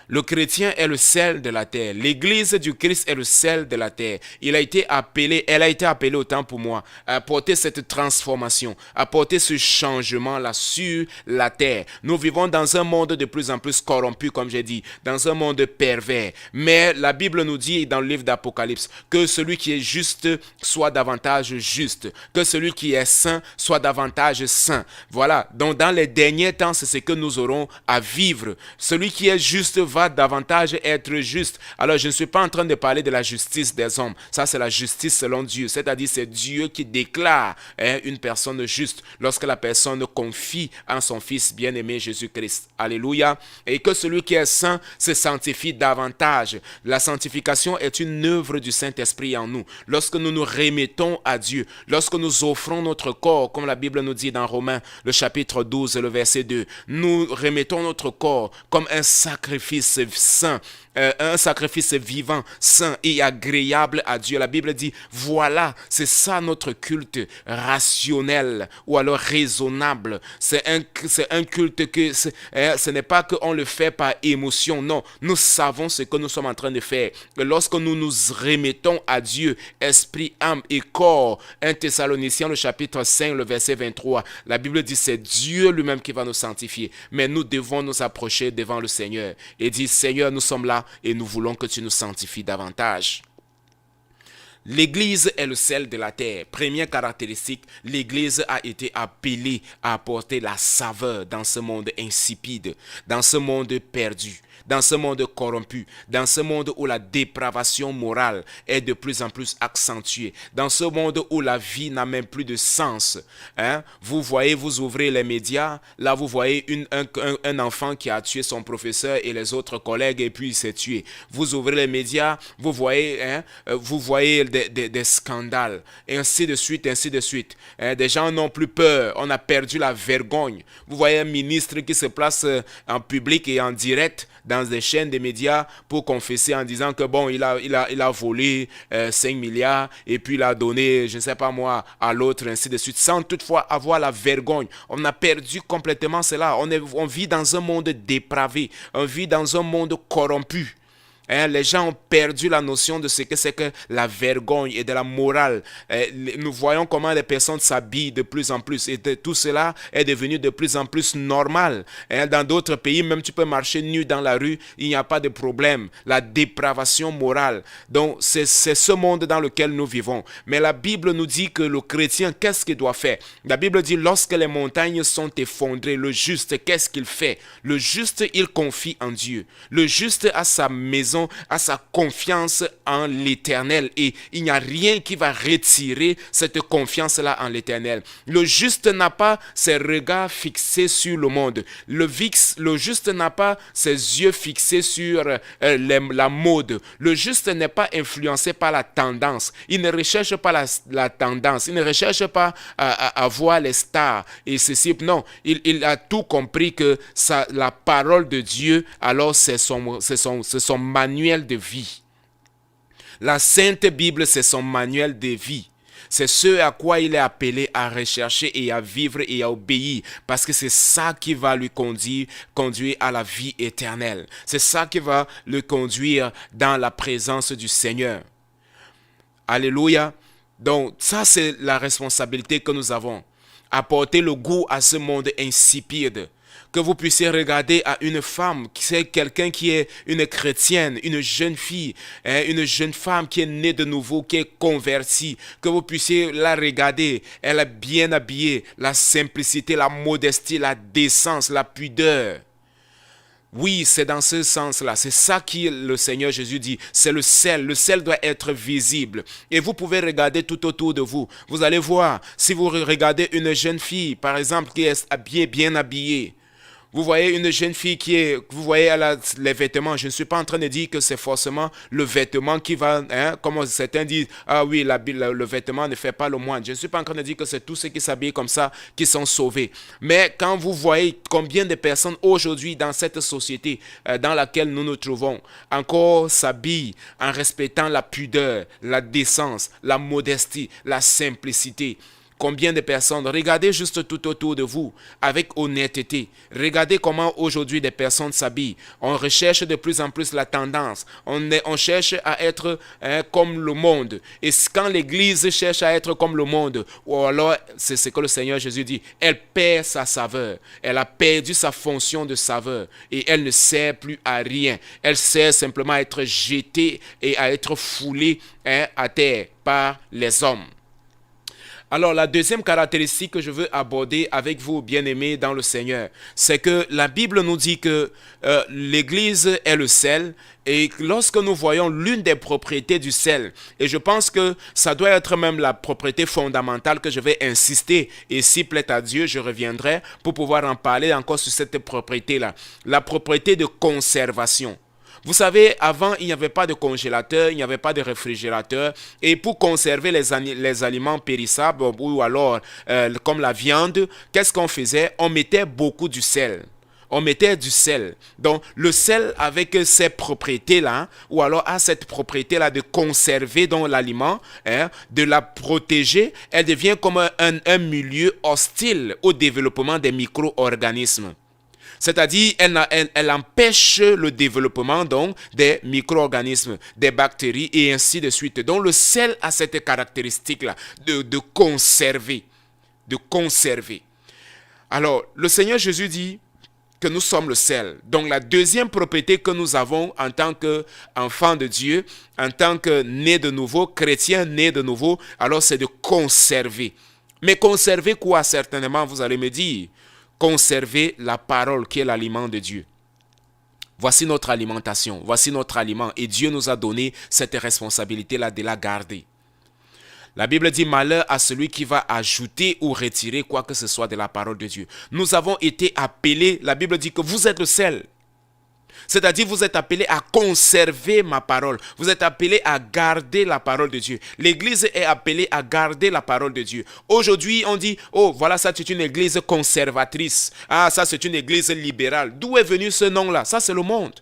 Le chrétien est le sel de la terre. L'église du Christ est le sel de la terre. Elle a été appelée autant pour moi, à apporter cette transformation, à apporter ce changement-là sur la terre. Nous vivons dans un monde de plus en plus corrompu, comme j'ai dit, dans un monde pervers. Mais la Bible nous dit dans le livre d'Apocalypse que celui qui est juste soit davantage juste, que celui qui est saint soit davantage saint. Voilà, donc dans les derniers temps, c'est ce que nous aurons à vivre. Celui qui est juste va davantage être juste. Alors je ne suis pas en train de parler de la justice des hommes. Ça c'est la justice selon Dieu. C'est-à-dire c'est Dieu qui déclare une personne juste lorsque la personne confie en son Fils bien-aimé Jésus-Christ. Alléluia. Et que celui qui est saint se sanctifie davantage. La sanctification est une œuvre du Saint-Esprit en nous. Lorsque nous nous remettons à Dieu, lorsque nous offrons notre corps, comme la Bible nous dit dans Romains, le chapitre 12, le verset 2, nous remettons notre corps comme un sacrifice saint, un sacrifice vivant, saint et agréable à Dieu. La Bible dit, voilà, c'est ça notre culte rationnel ou alors raisonnable. C'est un culte que ce n'est pas qu'on le fait par émotion, non. Nous savons ce que nous sommes en train de faire. Et lorsque nous nous remettons à Dieu, esprit, âme et corps, 1 Thessaloniciens, le chapitre 5, le verset 23, la Bible dit, c'est Dieu lui-même qui va nous sanctifier. Mais nous devons nous approcher devant le Seigneur et dire, Seigneur, nous sommes là et nous voulons que tu nous sanctifies davantage. L'Église est le sel de la terre. Première caractéristique, l'Église a été appelée à apporter la saveur dans ce monde insipide, dans ce monde perdu, dans ce monde corrompu, dans ce monde où la dépravation morale est de plus en plus accentuée, dans ce monde où la vie n'a même plus de sens. Vous voyez, vous ouvrez les médias, là vous voyez un enfant qui a tué son professeur et les autres collègues et puis il s'est tué. Vous ouvrez les médias, vous voyez des scandales, et ainsi de suite, ainsi de suite. Des gens n'ont plus peur, on a perdu la vergogne. Vous voyez un ministre qui se place en public et en direct dans des chaînes de médias pour confesser en disant que bon, il a volé 5 milliards et puis il a donné, je ne sais pas moi, à l'autre, ainsi de suite, sans toutefois avoir la vergogne. On a perdu complètement cela. On vit dans un monde dépravé, on vit dans un monde corrompu. Les gens ont perdu la notion de ce que c'est que la vergogne et de la morale. Nous voyons comment les personnes s'habillent de plus en plus et tout cela est devenu de plus en plus normal. Dans d'autres pays, même tu peux marcher nu dans la rue, il n'y a pas de problème. La dépravation morale. Donc c'est ce monde dans lequel nous vivons. Mais la Bible nous dit que le chrétien, qu'est-ce qu'il doit faire? La Bible dit, lorsque les montagnes sont effondrées, le juste, qu'est-ce qu'il fait? Le juste, il confie en Dieu. Le juste a sa maison, à sa confiance en l'Éternel, et il n'y a rien qui va retirer cette confiance-là en l'Éternel. Le juste n'a pas ses regards fixés sur le monde. Le juste n'a pas ses yeux fixés sur la mode. Le juste n'est pas influencé par la tendance. Il ne recherche pas la tendance. Il ne recherche pas à voir les stars et ceci. Non, il a tout compris que la parole de Dieu, alors c'est son manuel de vie. La Sainte Bible, c'est son manuel de vie. C'est ce à quoi il est appelé à rechercher et à vivre et à obéir, parce que c'est ça qui va lui conduire à la vie éternelle. C'est ça qui va le conduire dans la présence du Seigneur. Alléluia. Donc ça, c'est la responsabilité que nous avons. Apporter le goût à ce monde insipide. Que vous puissiez regarder à une femme, c'est quelqu'un qui est une chrétienne, une jeune fille, une jeune femme qui est née de nouveau, qui est convertie. Que vous puissiez la regarder, elle est bien habillée, la simplicité, la modestie, la décence, la pudeur. Oui, c'est dans ce sens-là. C'est ça que le Seigneur Jésus dit. C'est le sel. Le sel doit être visible. Et vous pouvez regarder tout autour de vous. Vous allez voir, si vous regardez une jeune fille, par exemple, qui est bien habillée, vous voyez une jeune fille vous voyez, elle a les vêtements. Je ne suis pas en train de dire que c'est forcément le vêtement qui va, comme certains disent, ah oui, le vêtement ne fait pas le moine. Je ne suis pas en train de dire que c'est tous ceux qui s'habillent comme ça qui sont sauvés. Mais quand vous voyez combien de personnes aujourd'hui dans cette société dans laquelle nous nous trouvons, encore s'habillent en respectant la pudeur, la décence, la modestie, la simplicité. Combien de personnes? Regardez juste tout autour de vous avec honnêteté. Regardez comment aujourd'hui des personnes s'habillent. On recherche de plus en plus la tendance. On cherche à être comme le monde. Et quand l'Église cherche à être comme le monde, ou alors, c'est ce que le Seigneur Jésus dit, elle perd sa saveur. Elle a perdu sa fonction de saveur. Et elle ne sert plus à rien. Elle sert simplement à être jetée et à être foulée à terre par les hommes. Alors, la deuxième caractéristique que je veux aborder avec vous, bien-aimés dans le Seigneur, c'est que la Bible nous dit que l'Église est le sel. Et lorsque nous voyons l'une des propriétés du sel, et je pense que ça doit être même la propriété fondamentale que je vais insister, et si plaît à Dieu, je reviendrai pour pouvoir en parler encore sur cette propriété-là, la propriété de conservation. Vous savez, avant, il n'y avait pas de congélateur, il n'y avait pas de réfrigérateur. Et pour conserver les aliments périssables, ou alors comme la viande, qu'est-ce qu'on faisait? On mettait beaucoup du sel. On mettait du sel. Donc, le sel avec ces propriétés-là, ou alors a cette propriété-là de conserver dans l'aliment, de la protéger, elle devient comme un milieu hostile au développement des micro-organismes. C'est-à-dire, elle empêche le développement donc, des micro-organismes, des bactéries et ainsi de suite. Donc, le sel a cette caractéristique-là de conserver. De conserver. Alors, le Seigneur Jésus dit que nous sommes le sel. Donc, la deuxième propriété que nous avons en tant qu'enfants de Dieu, en tant que nés de nouveau, chrétiens nés de nouveau, alors c'est de conserver. Mais conserver quoi, certainement, vous allez me dire? Conserver la parole qui est l'aliment de Dieu. Voici notre alimentation, voici notre aliment. Et Dieu nous a donné cette responsabilité-là de la garder. La Bible dit malheur à celui qui va ajouter ou retirer quoi que ce soit de la parole de Dieu. Nous avons été appelés, la Bible dit que vous êtes le sel. C'est-à-dire, vous êtes appelés à conserver ma parole. Vous êtes appelés à garder la parole de Dieu. L'Église est appelée à garder la parole de Dieu. Aujourd'hui, on dit, oh, voilà, ça c'est une Église conservatrice. Ah, ça c'est une Église libérale. D'où est venu ce nom-là? Ça c'est le monde.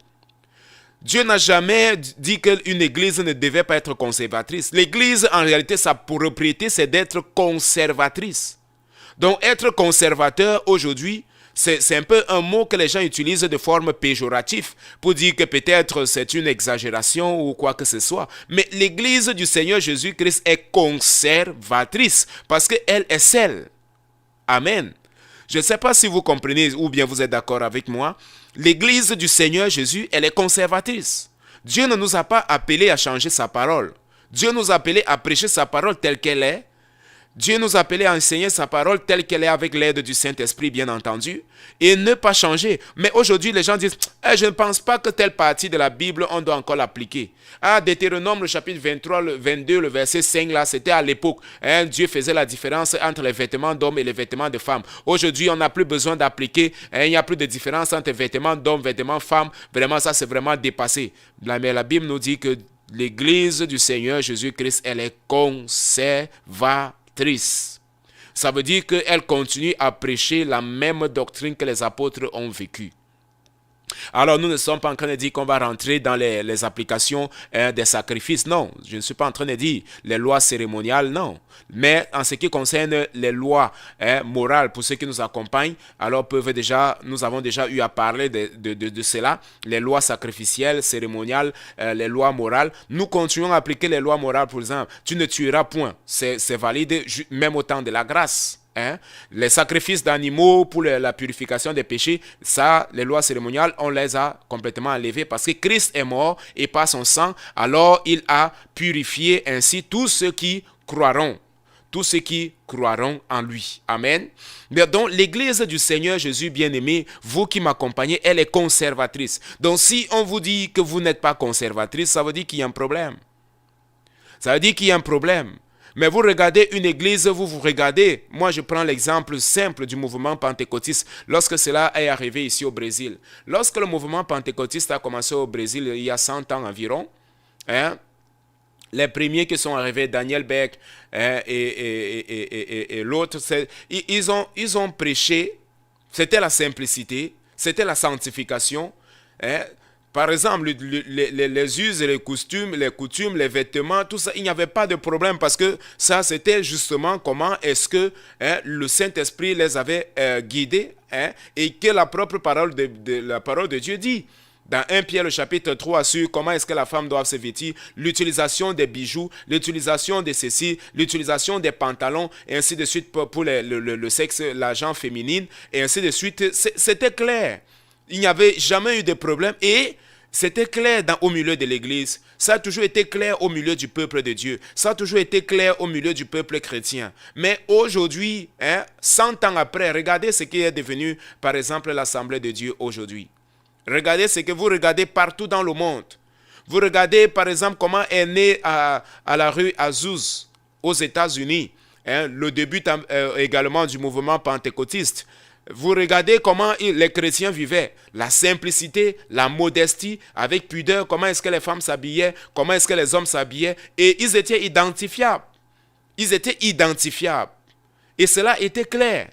Dieu n'a jamais dit qu'une Église ne devait pas être conservatrice. L'Église, en réalité, sa propriété, c'est d'être conservatrice. Donc, être conservateur aujourd'hui, c'est un peu un mot que les gens utilisent de forme péjorative pour dire que peut-être c'est une exagération ou quoi que ce soit. Mais l'Église du Seigneur Jésus-Christ est conservatrice parce qu'elle est celle. Amen. Je ne sais pas si vous comprenez ou bien vous êtes d'accord avec moi. L'Église du Seigneur Jésus, elle est conservatrice. Dieu ne nous a pas appelés à changer sa parole. Dieu nous a appelés à prêcher sa parole telle qu'elle est. Dieu nous a appelés à enseigner sa parole telle qu'elle est avec l'aide du Saint-Esprit, bien entendu, et ne pas changer. Mais aujourd'hui, les gens disent, je ne pense pas que telle partie de la Bible, on doit encore l'appliquer. Ah, Deutéronome, le chapitre 23, le 22, le verset 5, là, c'était à l'époque. Dieu faisait la différence entre les vêtements d'hommes et les vêtements de femmes. Aujourd'hui, on n'a plus besoin d'appliquer. Il n'y a plus de différence entre les vêtements d'hommes et les vêtements de femmes. Vraiment, ça, c'est vraiment dépassé. Mais la Bible nous dit que l'Église du Seigneur Jésus-Christ, elle est conservatrice. Ça veut dire qu'elle continue à prêcher la même doctrine que les apôtres ont vécue. Alors nous ne sommes pas en train de dire qu'on va rentrer dans les applications des sacrifices. Non, je ne suis pas en train de dire les lois cérémoniales, non. Mais en ce qui concerne les lois morales pour ceux qui nous accompagnent, alors nous avons déjà eu à parler de cela. Les lois sacrificielles, cérémoniales, les lois morales. Nous continuons à appliquer les lois morales, par exemple. Tu ne tueras point. C'est valide même au temps de la grâce. Les sacrifices d'animaux pour la purification des péchés, ça, les lois cérémoniales, on les a complètement enlevées parce que Christ est mort et par son sang, alors il a purifié ainsi tous ceux qui croiront en lui. Amen. Donc, l'Église du Seigneur Jésus bien-aimé, vous qui m'accompagnez, elle est conservatrice. Donc, si on vous dit que vous n'êtes pas conservatrice, ça veut dire qu'il y a un problème. Ça veut dire qu'il y a un problème. Mais vous regardez une église, vous regardez, moi je prends l'exemple simple du mouvement pentecôtiste, lorsque cela est arrivé ici au Brésil. Lorsque le mouvement pentecôtiste a commencé au Brésil il y a 100 ans environ, les premiers qui sont arrivés, Daniel Beck et l'autre, ils ont prêché, c'était la simplicité, c'était la sanctification, Par exemple, les us et les coutumes, les vêtements, tout ça, il n'y avait pas de problème parce que ça, c'était justement comment est-ce que le Saint-Esprit les avait guidés et que la propre parole la parole de Dieu dit. Dans 1 Pierre, le chapitre 3, sur comment est-ce que la femme doit se vêtir, l'utilisation des bijoux, l'utilisation de ceci, l'utilisation des pantalons, et ainsi de suite pour le sexe, la genre féminine, et ainsi de suite. C'était clair. Il n'y avait jamais eu de problème et c'était clair au milieu de l'Église. Ça a toujours été clair au milieu du peuple de Dieu. Ça a toujours été clair au milieu du peuple chrétien. Mais aujourd'hui, 100 ans après, regardez ce qui est devenu, par exemple, l'Assemblée de Dieu aujourd'hui. Regardez ce que vous regardez partout dans le monde. Vous regardez, par exemple, comment est né à la rue Azusa aux États-Unis, le début également du mouvement pentecôtiste. Vous regardez comment les chrétiens vivaient, la simplicité, la modestie, avec pudeur, comment est-ce que les femmes s'habillaient, comment est-ce que les hommes s'habillaient, et ils étaient identifiables. Ils étaient identifiables. Et cela était clair.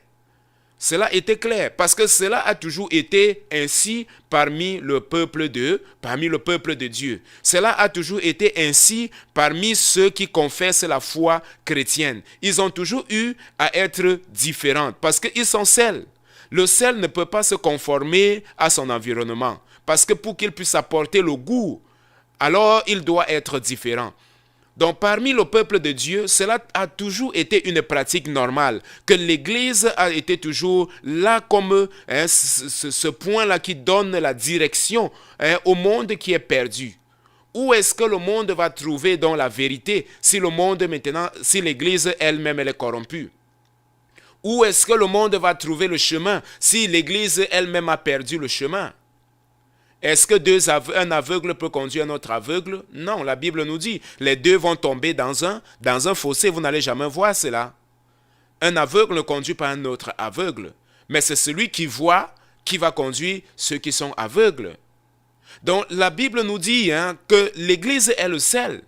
Cela était clair, parce que cela a toujours été ainsi parmi le peuple de Dieu. Cela a toujours été ainsi parmi ceux qui confessent la foi chrétienne. Ils ont toujours eu à être différents, parce qu'ils sont sels. Le sel ne peut pas se conformer à son environnement, parce que pour qu'il puisse apporter le goût, alors il doit être différent. Donc parmi le peuple de Dieu, cela a toujours été une pratique normale, que l'Église a été toujours là comme ce point-là qui donne la direction au monde qui est perdu. Où est-ce que le monde va trouver donc la vérité si le monde maintenant, si l'Église elle-même elle est corrompue? Où est-ce que le monde va trouver le chemin si l'Église elle-même a perdu le chemin? Est-ce que un aveugle peut conduire un autre aveugle? Non, la Bible nous dit, les deux vont tomber dans un fossé, vous n'allez jamais voir cela. Un aveugle ne conduit pas un autre aveugle, mais c'est celui qui voit qui va conduire ceux qui sont aveugles. Donc la Bible nous dit que l'Église est le sel.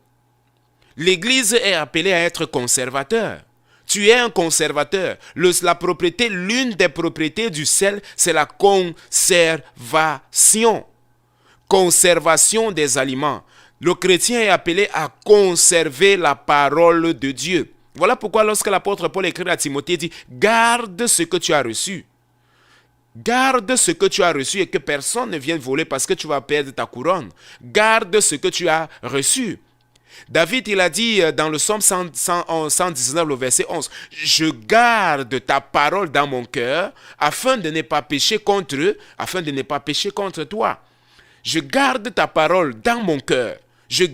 L'Église est appelée à être conservateur. Tu es un conservateur. L'une des propriétés du sel, c'est la conservation. Conservation des aliments. Le chrétien est appelé à conserver la parole de Dieu. Voilà pourquoi lorsque l'apôtre Paul écrit à Timothée, il dit « Garde ce que tu as reçu. Garde ce que tu as reçu et que personne ne vienne voler parce que tu vas perdre ta couronne. Garde ce que tu as reçu. » David, il a dit dans le psaume 119, le verset 11, « Je garde ta parole dans mon cœur afin de ne pas pécher contre eux, afin de ne pas pécher contre toi. » Je garde ta parole dans mon cœur. Je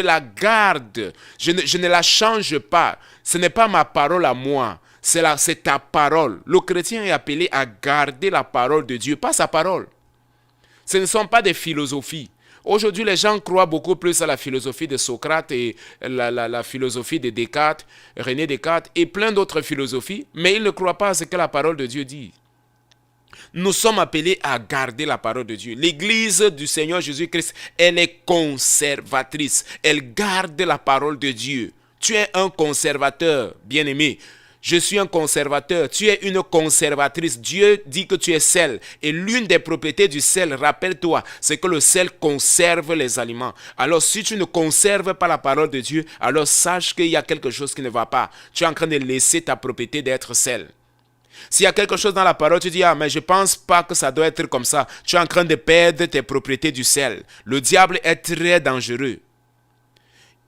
la garde. Je ne la change pas. Ce n'est pas ma parole à moi. C'est ta parole. Le chrétien est appelé à garder la parole de Dieu, pas sa parole. Ce ne sont pas des philosophies. Aujourd'hui, les gens croient beaucoup plus à la philosophie de Socrate et la philosophie de Descartes, René Descartes et plein d'autres philosophies, mais ils ne croient pas à ce que la parole de Dieu dit. Nous sommes appelés à garder la parole de Dieu. L'Église du Seigneur Jésus-Christ, elle est conservatrice. Elle garde la parole de Dieu. Tu es un conservateur, bien-aimé. Je suis un conservateur. Tu es une conservatrice. Dieu dit que tu es sel. Et l'une des propriétés du sel, rappelle-toi, c'est que le sel conserve les aliments. Alors si tu ne conserves pas la parole de Dieu, alors sache qu'il y a quelque chose qui ne va pas. Tu es en train de laisser ta propriété d'être sel. S'il y a quelque chose dans la parole, tu dis, mais je ne pense pas que ça doit être comme ça. Tu es en train de perdre tes propriétés du sel. Le diable est très dangereux.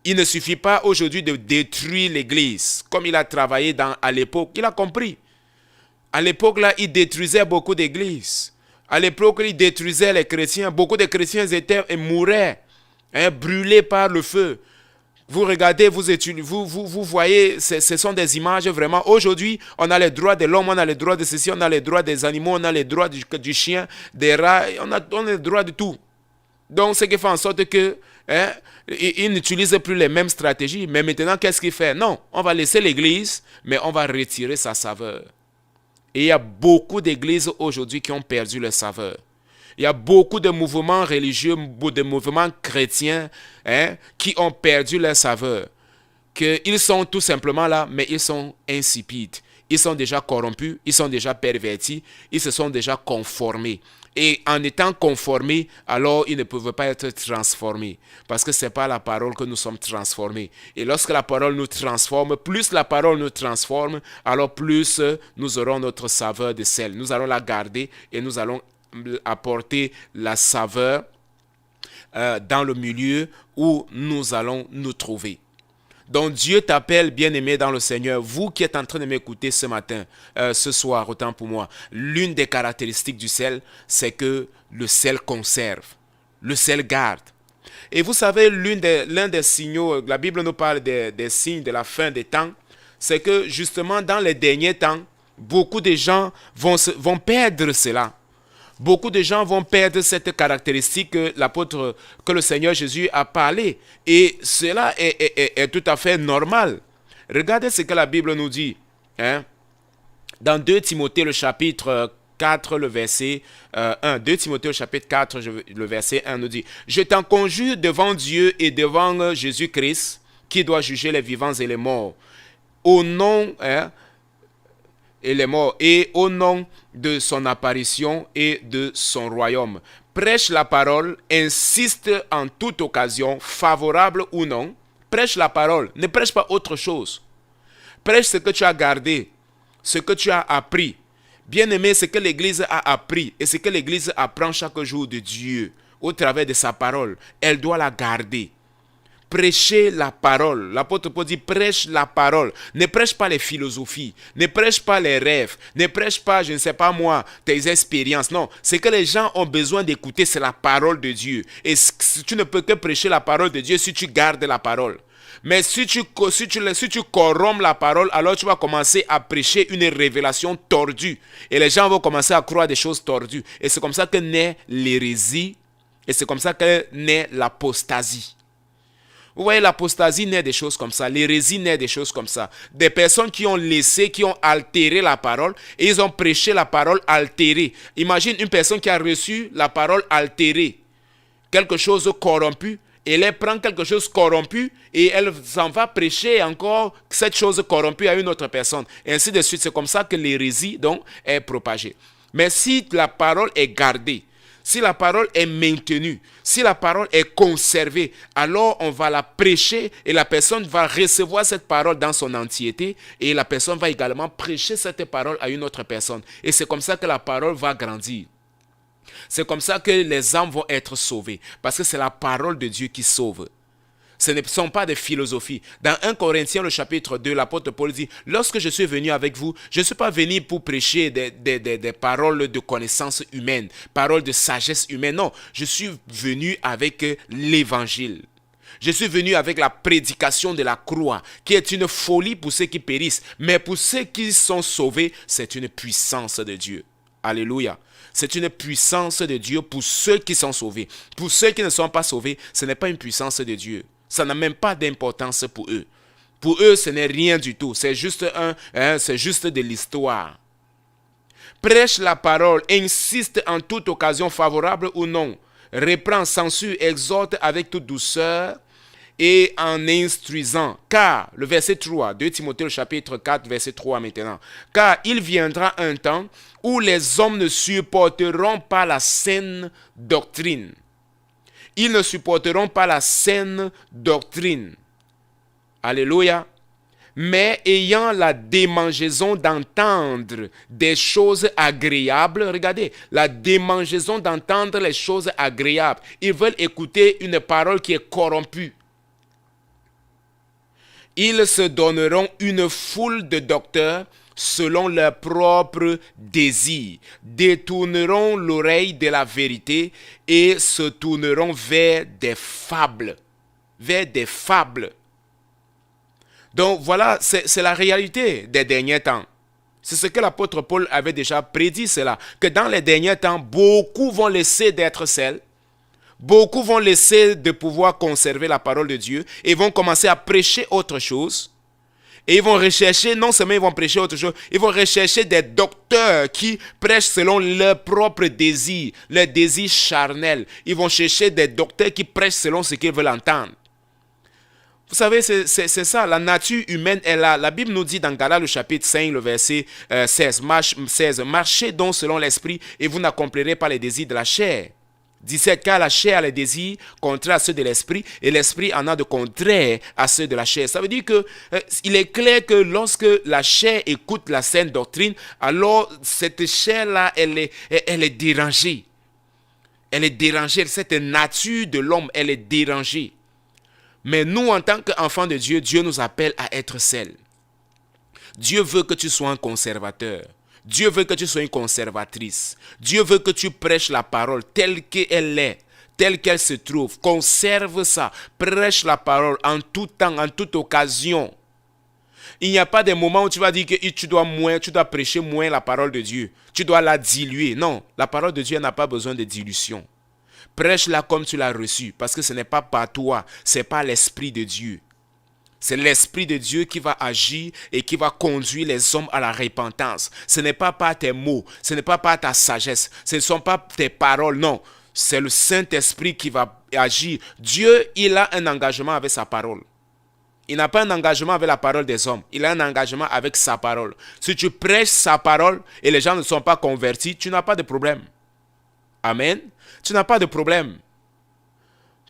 Il ne suffit pas aujourd'hui de détruire l'Église. Comme il a travaillé à l'époque, il a compris. À l'époque, là, il détruisait beaucoup d'églises. À l'époque, il détruisait les chrétiens. Beaucoup de chrétiens mouraient, brûlés par le feu. Vous regardez, vous voyez, ce sont des images vraiment. Aujourd'hui, on a les droits de l'homme, on a les droits de ceci, on a les droits des animaux, on a les droits du chien, des rats, on a les droits de tout. Donc, ce qui fait en sorte que il n'utilise plus les mêmes stratégies. Mais maintenant, qu'est-ce qu'il fait? Non, on va laisser l'Église, mais on va retirer sa saveur. Et il y a beaucoup d'églises aujourd'hui qui ont perdu leur saveur. Il y a beaucoup de mouvements religieux, de mouvements chrétiens qui ont perdu leur saveur. Ils sont tout simplement là, mais ils sont insipides. Ils sont déjà corrompus, ils sont déjà pervertis, ils se sont déjà conformés. Et en étant conformés, alors ils ne peuvent pas être transformés. Parce que ce n'est pas la parole que nous sommes transformés. Et lorsque la parole nous transforme, plus la parole nous transforme, alors plus nous aurons notre saveur de sel. Nous allons la garder et nous allons apporter la saveur dans le milieu où nous allons nous trouver. Donc Dieu t'appelle, bien-aimé dans le Seigneur, vous qui êtes en train de m'écouter ce matin, ce soir, autant pour moi. L'une des caractéristiques du sel, c'est que le sel conserve, le sel garde. Et vous savez, l'un des signaux, la Bible nous parle des signes de la fin des temps, c'est que justement dans les derniers temps, beaucoup de gens vont perdre cela. Beaucoup de gens vont perdre cette caractéristique que le Seigneur Jésus a parlé. Et cela est tout à fait normal. Regardez ce que la Bible nous dit. Dans 2 Timothée, le chapitre 4, le verset 1. 2 Timothée, le chapitre 4, le verset 1 nous dit « Je t'en conjure devant Dieu et devant Jésus-Christ, qui doit juger les vivants et les morts. Au nom... et au nom de son apparition et de son royaume. Prêche la parole, insiste en toute occasion, favorable ou non. Prêche la parole, ne prêche pas autre chose. Prêche ce que tu as gardé, ce que tu as appris. Bien-aimé, ce que l'Église a appris et ce que l'Église apprend chaque jour de Dieu au travers de sa parole, elle doit la garder. Prêchez la parole. L'apôtre Paul dit prêche la parole. Ne prêche pas les philosophies. Ne prêche pas les rêves. Ne prêche pas, je ne sais pas moi, tes expériences. Non, ce que les gens ont besoin d'écouter, c'est la parole de Dieu. Et tu ne peux que prêcher la parole de Dieu si tu gardes la parole. Mais si tu corromps la parole, alors tu vas commencer à prêcher une révélation tordue. Et les gens vont commencer à croire des choses tordues. Et c'est comme ça que naît l'hérésie. Et c'est comme ça que naît l'apostasie. Vous voyez, l'apostasie naît des choses comme ça. L'hérésie naît des choses comme ça. Des personnes qui ont altéré la parole et ils ont prêché la parole altérée. Imagine une personne qui a reçu la parole altérée. Quelque chose corrompu. Et elle prend quelque chose corrompu et elle s'en va prêcher encore cette chose corrompue à une autre personne. Et ainsi de suite. C'est comme ça que l'hérésie donc est propagée. Mais si la parole est gardée, si la parole est maintenue, si la parole est conservée, alors on va la prêcher et la personne va recevoir cette parole dans son entièreté et la personne va également prêcher cette parole à une autre personne. Et c'est comme ça que la parole va grandir. C'est comme ça que les âmes vont être sauvées parce que c'est la parole de Dieu qui sauve. Ce ne sont pas des philosophies. Dans 1 Corinthiens, le chapitre 2, l'apôtre Paul dit « Lorsque je suis venu avec vous, je ne suis pas venu pour prêcher des paroles de connaissance humaine, paroles de sagesse humaine. Non, je suis venu avec l'évangile. Je suis venu avec la prédication de la croix, qui est une folie pour ceux qui périssent. Mais pour ceux qui sont sauvés, c'est une puissance de Dieu. » Alléluia. C'est une puissance de Dieu pour ceux qui sont sauvés. Pour ceux qui ne sont pas sauvés, ce n'est pas une puissance de Dieu. Ça n'a même pas d'importance pour eux. Pour eux, ce n'est rien du tout. C'est juste de l'histoire. Prêche la parole, insiste en toute occasion favorable ou non. Reprend, censure, exhorte avec toute douceur et en instruisant. Car, le verset 3, 2 Timothée, le chapitre 4, verset 3 maintenant. Car il viendra un temps où les hommes ne supporteront pas la saine doctrine. Ils ne supporteront pas la saine doctrine. Alléluia. Mais ayant la démangeaison d'entendre des choses agréables. Regardez, la démangeaison d'entendre les choses agréables. Ils veulent écouter une parole qui est corrompue. Ils se donneront une foule de docteurs selon leurs propres désirs, détourneront l'oreille de la vérité et se tourneront vers des fables. Vers des fables. Donc voilà, c'est la réalité des derniers temps. C'est ce que l'apôtre Paul avait déjà prédit cela, que dans les derniers temps, beaucoup vont laisser d'être seuls, beaucoup vont laisser de pouvoir conserver la parole de Dieu et vont commencer à prêcher autre chose. Et ils vont rechercher, non seulement ils vont prêcher autre chose, ils vont rechercher des docteurs qui prêchent selon leurs propres désirs, leurs désirs charnels. Ils vont chercher des docteurs qui prêchent selon ce qu'ils veulent entendre. Vous savez, c'est ça, la nature humaine est là. La Bible nous dit dans Galates le chapitre 5, le verset 16, marchez donc selon l'esprit et vous n'accomplirez pas les désirs de la chair. 17, car la chair a les désirs contraires à ceux de l'esprit et l'esprit en a de contraires à ceux de la chair. Ça veut dire que il est clair que lorsque la chair écoute la saine doctrine, alors cette chair-là, elle est dérangée. Elle est dérangée, cette nature de l'homme, elle est dérangée. Mais nous, en tant qu'enfants de Dieu, Dieu nous appelle à être sel. Dieu veut que tu sois un conservateur. Dieu veut que tu sois une conservatrice. Dieu veut que tu prêches la parole telle qu'elle est, telle qu'elle se trouve. Conserve ça. Prêche la parole en tout temps, en toute occasion. Il n'y a pas de moment où tu vas dire que tu dois prêcher moins la parole de Dieu. Tu dois la diluer. Non, la parole de Dieu n'a pas besoin de dilution. Prêche-la comme tu l'as reçue, parce que ce n'est pas par toi, c'est pas l'Esprit de Dieu. C'est l'Esprit de Dieu qui va agir et qui va conduire les hommes à la repentance. Ce n'est pas par tes mots, ce n'est pas par ta sagesse, ce ne sont pas tes paroles, non. C'est le Saint-Esprit qui va agir. Dieu, il a un engagement avec sa parole. Il n'a pas un engagement avec la parole des hommes, il a un engagement avec sa parole. Si tu prêches sa parole et les gens ne sont pas convertis, tu n'as pas de problème. Amen. Tu n'as pas de problème.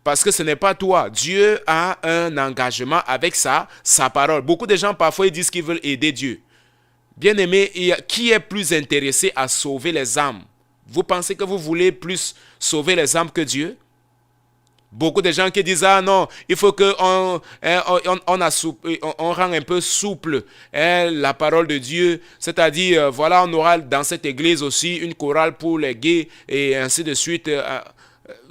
Parce que ce n'est pas toi. Dieu a un engagement avec sa parole. Beaucoup de gens, parfois, ils disent qu'ils veulent aider Dieu. Bien-aimé, qui est plus intéressé à sauver les âmes? Vous pensez que vous voulez plus sauver les âmes que Dieu? Beaucoup de gens qui disent, ah non, il faut qu'on on rend un peu souple la parole de Dieu. C'est-à-dire, voilà, on aura dans cette église aussi une chorale pour les gays et ainsi de suite.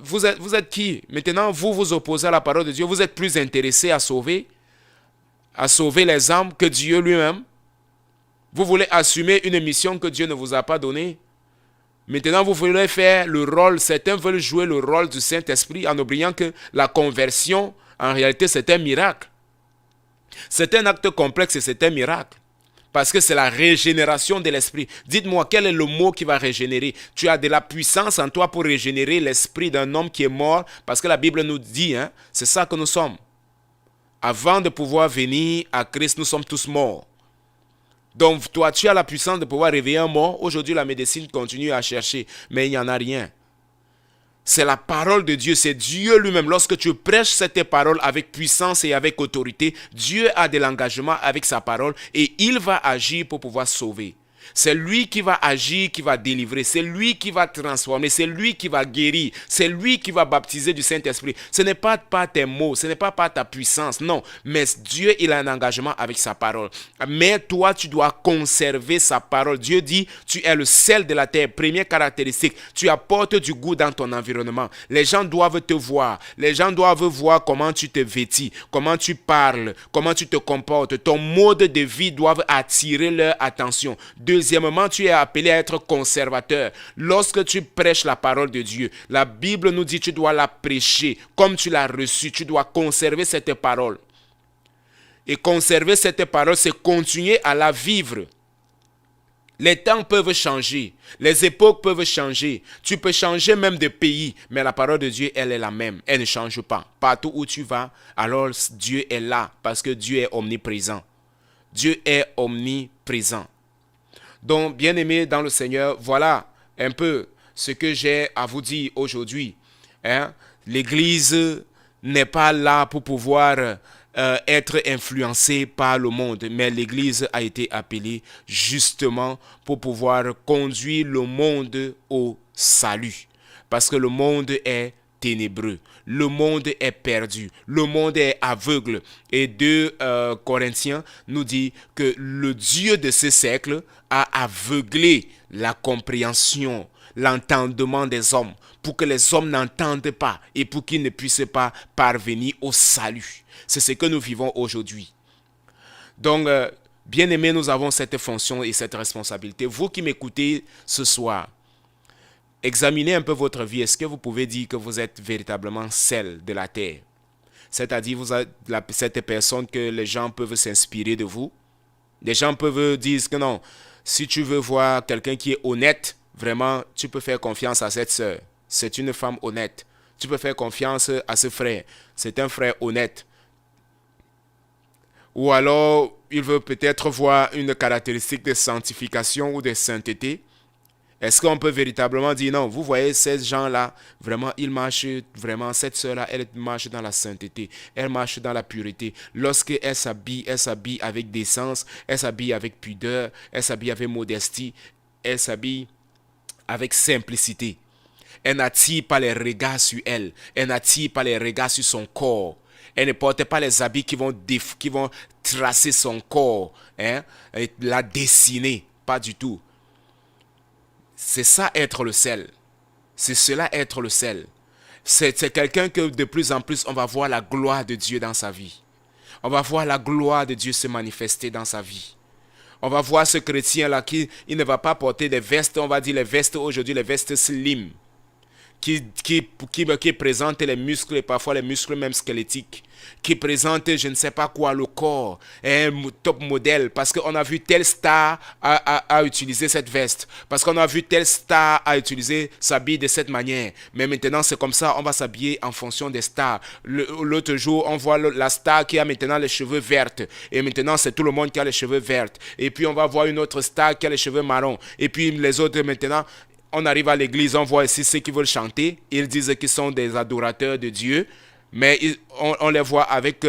Vous êtes qui? Maintenant, vous vous opposez à la parole de Dieu. Vous êtes plus intéressé à sauver les âmes que Dieu lui-même. Vous voulez assumer une mission que Dieu ne vous a pas donnée. Maintenant, vous voulez faire le rôle, certains veulent jouer le rôle du Saint-Esprit en oubliant que la conversion, en réalité, c'est un miracle. C'est un acte complexe et c'est un miracle. Parce que c'est la régénération de l'esprit. Dites-moi, quel est le mot qui va régénérer? Tu as de la puissance en toi pour régénérer l'esprit d'un homme qui est mort. Parce que la Bible nous dit, c'est ça que nous sommes. Avant de pouvoir venir à Christ, nous sommes tous morts. Donc toi, tu as la puissance de pouvoir réveiller un mort. Aujourd'hui, la médecine continue à chercher, mais il n'y en a rien. C'est la parole de Dieu, c'est Dieu lui-même. Lorsque tu prêches cette parole avec puissance et avec autorité, Dieu a de l'engagement avec sa parole et il va agir pour pouvoir sauver. C'est lui qui va agir, qui va délivrer. C'est lui qui va transformer. C'est lui qui va guérir. C'est lui qui va baptiser du Saint-Esprit. Ce n'est pas par tes mots, ce n'est pas par ta puissance, non. Mais Dieu, il a un engagement avec sa parole. Mais toi, tu dois conserver sa parole. Dieu dit, tu es le sel de la terre. Première caractéristique, tu apportes du goût dans ton environnement. Les gens doivent te voir. Les gens doivent voir comment tu te vêtis, comment tu parles, comment tu te comportes. Ton mode de vie doit attirer leur attention. Deuxièmement, tu es appelé à être conservateur. Lorsque tu prêches la parole de Dieu, la Bible nous dit que tu dois la prêcher comme tu l'as reçue. Tu dois conserver cette parole. Et conserver cette parole, c'est continuer à la vivre. Les temps peuvent changer, les époques peuvent changer. Tu peux changer même de pays, mais la parole de Dieu, elle est la même. Elle ne change pas. Partout où tu vas, alors Dieu est là parce que Dieu est omniprésent. Dieu est omniprésent. Donc, bien-aimés dans le Seigneur, voilà un peu ce que j'ai à vous dire aujourd'hui. L'Église n'est pas là pour pouvoir être influencée par le monde, mais l'Église a été appelée justement pour pouvoir conduire le monde au salut. Parce que le monde est ténébreux, le monde est perdu, le monde est aveugle. Et 2 Corinthiens nous dit que le Dieu de ce siècle a aveuglé la compréhension, l'entendement des hommes, pour que les hommes n'entendent pas et pour qu'ils ne puissent pas parvenir au salut. C'est ce que nous vivons aujourd'hui. Donc, bien-aimés, nous avons cette fonction et cette responsabilité. Vous qui m'écoutez ce soir, examinez un peu votre vie. Est-ce que vous pouvez dire que vous êtes véritablement sel de la terre? C'est-à-dire, vous êtes cette personne que les gens peuvent s'inspirer de vous. Les gens peuvent dire que non, si tu veux voir quelqu'un qui est honnête, vraiment, tu peux faire confiance à cette sœur. C'est une femme honnête. Tu peux faire confiance à ce frère. C'est un frère honnête. Ou alors, il veut peut-être voir une caractéristique de sanctification ou de sainteté. Est-ce qu'on peut véritablement dire non, vous voyez ces gens-là, vraiment, ils marchent, vraiment, cette sœur-là, elle marche dans la sainteté, elle marche dans la pureté. Lorsqu'elle s'habille avec décence, elle s'habille avec pudeur, elle s'habille avec modestie, elle s'habille avec simplicité. Elle n'attire pas les regards sur elle, elle n'attire pas les regards sur son corps. Elle ne porte pas les habits qui vont tracer son corps, hein, et la dessiner, pas du tout. C'est ça être le sel. C'est cela être le sel. C'est quelqu'un que de plus en plus on va voir la gloire de Dieu dans sa vie. On va voir la gloire de Dieu se manifester dans sa vie. On va voir ce chrétien-là qui il ne va pas porter des vestes, on va dire les vestes aujourd'hui, les vestes slim, qui présente les muscles et parfois les muscles même squelettiques, qui présente je ne sais pas quoi, le corps, un top modèle, parce qu'on a vu telle star à utiliser cette veste, parce qu'on a vu telle star à utiliser s'habiller de cette manière. Mais maintenant c'est comme ça, on va s'habiller en fonction des stars. L'autre jour on voit la star qui a maintenant les cheveux verts, et maintenant c'est tout le monde qui a les cheveux verts. Et puis on va voir une autre star qui a les cheveux marrons, et puis les autres maintenant. On arrive à l'église, on voit ici ceux qui veulent chanter. Ils disent qu'ils sont des adorateurs de Dieu, mais on les voit avec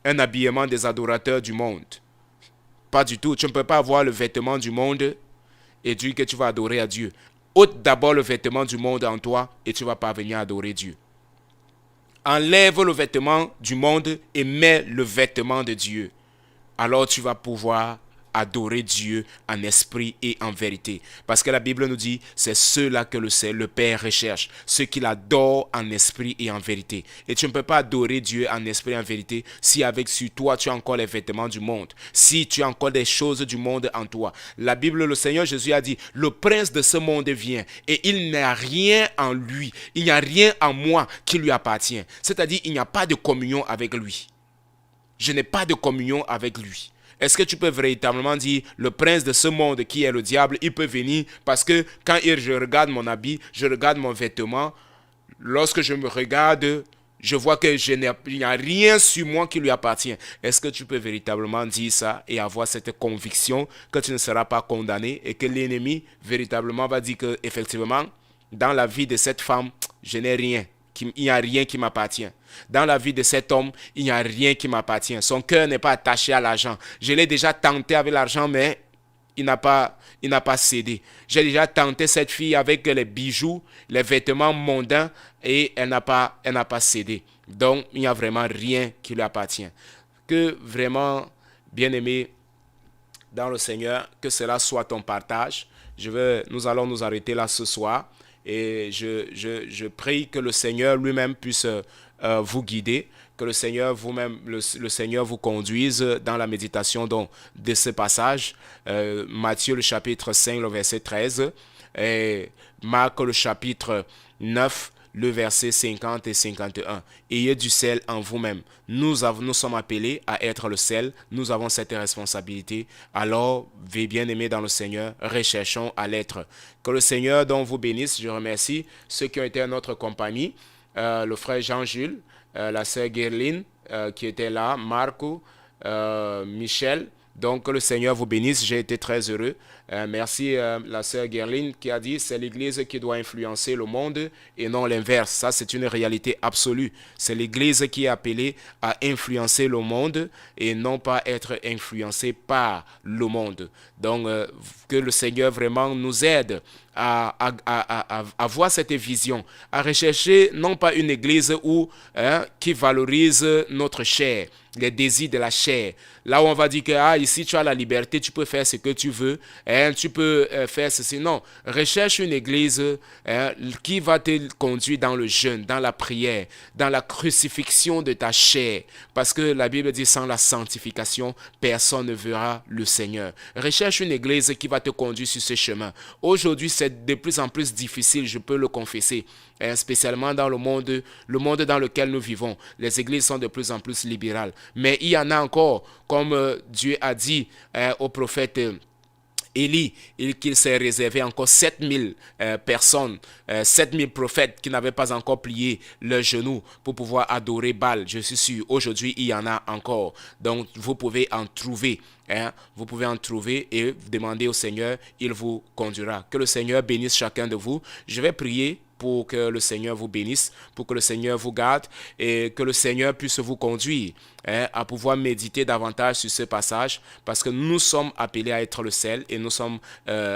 un habillement des adorateurs du monde. Pas du tout. Tu ne peux pas avoir le vêtement du monde et dire que tu vas adorer à Dieu. Ôte d'abord le vêtement du monde en toi et tu vas parvenir à adorer Dieu. Enlève le vêtement du monde et mets le vêtement de Dieu. Alors tu vas pouvoir adorer Dieu en esprit et en vérité. Parce que la Bible nous dit, c'est ceux-là que le Père recherche, ceux qui l'adorent en esprit et en vérité. Et tu ne peux pas adorer Dieu en esprit et en vérité si avec sur toi tu as encore les vêtements du monde, si tu as encore des choses du monde en toi. La Bible, le Seigneur Jésus a dit, le prince de ce monde vient et il n'y a rien en lui, il n'y a rien en moi qui lui appartient. C'est-à-dire, il n'y a pas de communion avec lui. Je n'ai pas de communion avec lui. Est-ce que tu peux véritablement dire, le prince de ce monde qui est le diable, il peut venir parce que quand je regarde mon habit, je regarde mon vêtement, lorsque je me regarde, je vois qu'il n'y a rien sur moi qui lui appartient. Est-ce que tu peux véritablement dire ça et avoir cette conviction que tu ne seras pas condamné et que l'ennemi véritablement va dire que effectivement, dans la vie de cette femme, je n'ai rien. Il n'y a rien qui m'appartient. Dans la vie de cet homme, il n'y a rien qui m'appartient. Son cœur n'est pas attaché à l'argent. Je l'ai déjà tenté avec l'argent, mais il n'a pas cédé. J'ai déjà tenté cette fille avec les bijoux, les vêtements mondains, et elle n'a pas cédé. Donc, il n'y a vraiment rien qui lui appartient. Que vraiment, bien-aimé dans le Seigneur, que cela soit ton partage. Nous allons nous arrêter là ce soir. Et je prie que le Seigneur lui-même puisse vous guider, que le Seigneur le Seigneur vous conduise dans la méditation de ce passage. Matthieu le chapitre 5, le verset 13, et Marc le chapitre 9, le verset 50 et 51. Ayez du sel en vous-même. Nous sommes appelés à être le sel. Nous avons cette responsabilité. Alors, bien-aimés dans le Seigneur, recherchons à l'être. Que le Seigneur donc vous bénisse. Je remercie ceux qui ont été à notre compagnie. Le frère Jean-Jules, la sœur Guerline qui était là, Marco, Michel. Donc, que le Seigneur vous bénisse. J'ai été très heureux. Merci la sœur Guerline qui a dit c'est l'Église qui doit influencer le monde et non l'inverse. Ça, c'est une réalité absolue. C'est l'Église qui est appelée à influencer le monde et non pas être influencée par le monde. Donc, que le Seigneur vraiment nous aide à avoir cette vision, à rechercher non pas une Église qui valorise notre chair, les désirs de la chair. Là où on va dire que ici tu as la liberté, tu peux faire ce que tu veux, tu peux faire ceci. Non, recherche une église qui va te conduire dans le jeûne, dans la prière, dans la crucifixion de ta chair. Parce que la Bible dit sans la sanctification, personne ne verra le Seigneur. Recherche une église qui va te conduire sur ce chemin. Aujourd'hui, c'est de plus en plus difficile, je peux le confesser. Spécialement dans le monde dans lequel nous vivons. Les églises sont de plus en plus libérales. Mais il y en a encore, comme Dieu a dit au prophète Élie, qu'il s'est réservé encore 7000 personnes, 7000 prophètes qui n'avaient pas encore plié leurs genoux pour pouvoir adorer Baal. Je suis sûr, aujourd'hui, il y en a encore. Donc, vous pouvez en trouver. Vous pouvez en trouver et demander au Seigneur, il vous conduira. Que le Seigneur bénisse chacun de vous. Je vais prier pour que le Seigneur vous bénisse, pour que le Seigneur vous garde et que le Seigneur puisse vous conduire à pouvoir méditer davantage sur ce passage, parce que nous sommes appelés à être le sel et nous sommes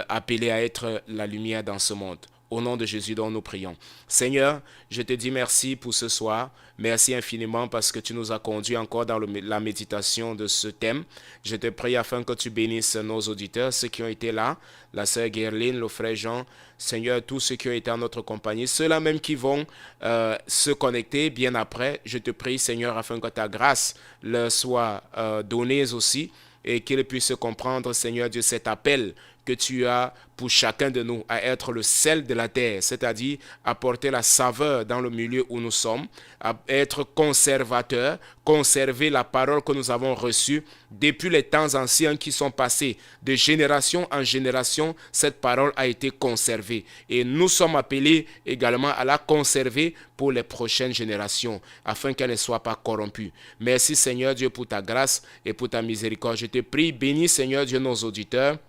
appelés à être la lumière dans ce monde. Au nom de Jésus dont nous prions. Seigneur, je te dis merci pour ce soir. Merci infiniment parce que tu nous as conduits encore dans la méditation de ce thème. Je te prie afin que tu bénisses nos auditeurs, ceux qui ont été là, la sœur Guerline, le frère Jean, Seigneur, tous ceux qui ont été en notre compagnie, ceux-là même qui vont se connecter bien après. Je te prie, Seigneur, afin que ta grâce leur soit donnée aussi et qu'ils puissent comprendre, Seigneur Dieu, cet appel que tu as pour chacun de nous à être le sel de la terre, c'est-à-dire apporter la saveur dans le milieu où nous sommes, à être conservateur, conserver la parole que nous avons reçue depuis les temps anciens qui sont passés. De génération en génération, cette parole a été conservée et nous sommes appelés également à la conserver pour les prochaines générations, afin qu'elle ne soit pas corrompue. Merci Seigneur Dieu pour ta grâce et pour ta miséricorde. Je te prie, bénis Seigneur Dieu nos auditeurs.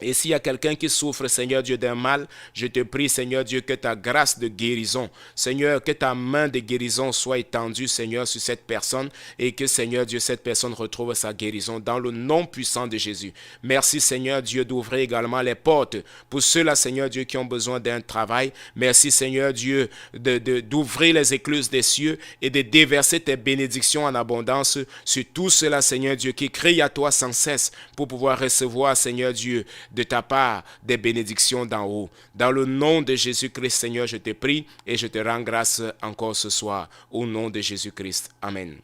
Et s'il y a quelqu'un qui souffre, Seigneur Dieu, d'un mal, je te prie, Seigneur Dieu, que ta grâce de guérison, Seigneur, que ta main de guérison soit étendue, Seigneur, sur cette personne et que, Seigneur Dieu, cette personne retrouve sa guérison dans le nom puissant de Jésus. Merci, Seigneur Dieu, d'ouvrir également les portes pour ceux-là, Seigneur Dieu, qui ont besoin d'un travail. Merci, Seigneur Dieu, d'ouvrir les écluses des cieux et de déverser tes bénédictions en abondance sur tous ceux-là, Seigneur Dieu, qui crient à toi sans cesse pour pouvoir recevoir, Seigneur Dieu, de ta part des bénédictions d'en haut. Dans le nom de Jésus-Christ, Seigneur, je te prie et je te rends grâce encore ce soir. Au nom de Jésus-Christ. Amen.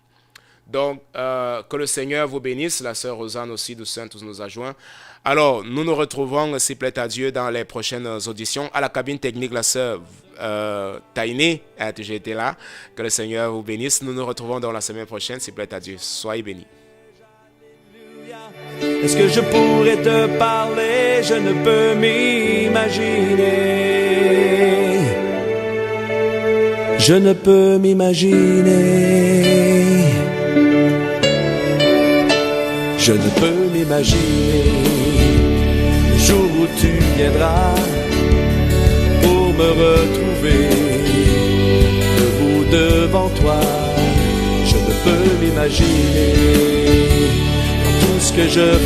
Donc, que le Seigneur vous bénisse. La sœur Rosanne aussi de Sainte nous a joint. Alors, nous nous retrouvons, s'il plaît à Dieu, dans les prochaines auditions. À la cabine technique, la sœur Taïné a toujours été là. Que le Seigneur vous bénisse. Nous nous retrouvons dans la semaine prochaine, s'il plaît à Dieu. Soyez bénis. Est-ce que je pourrais te parler? Je ne peux m'imaginer. Je ne peux m'imaginer. Je ne peux m'imaginer le jour où tu viendras pour me retrouver debout devant toi. Je ne peux m'imaginer tout ce que je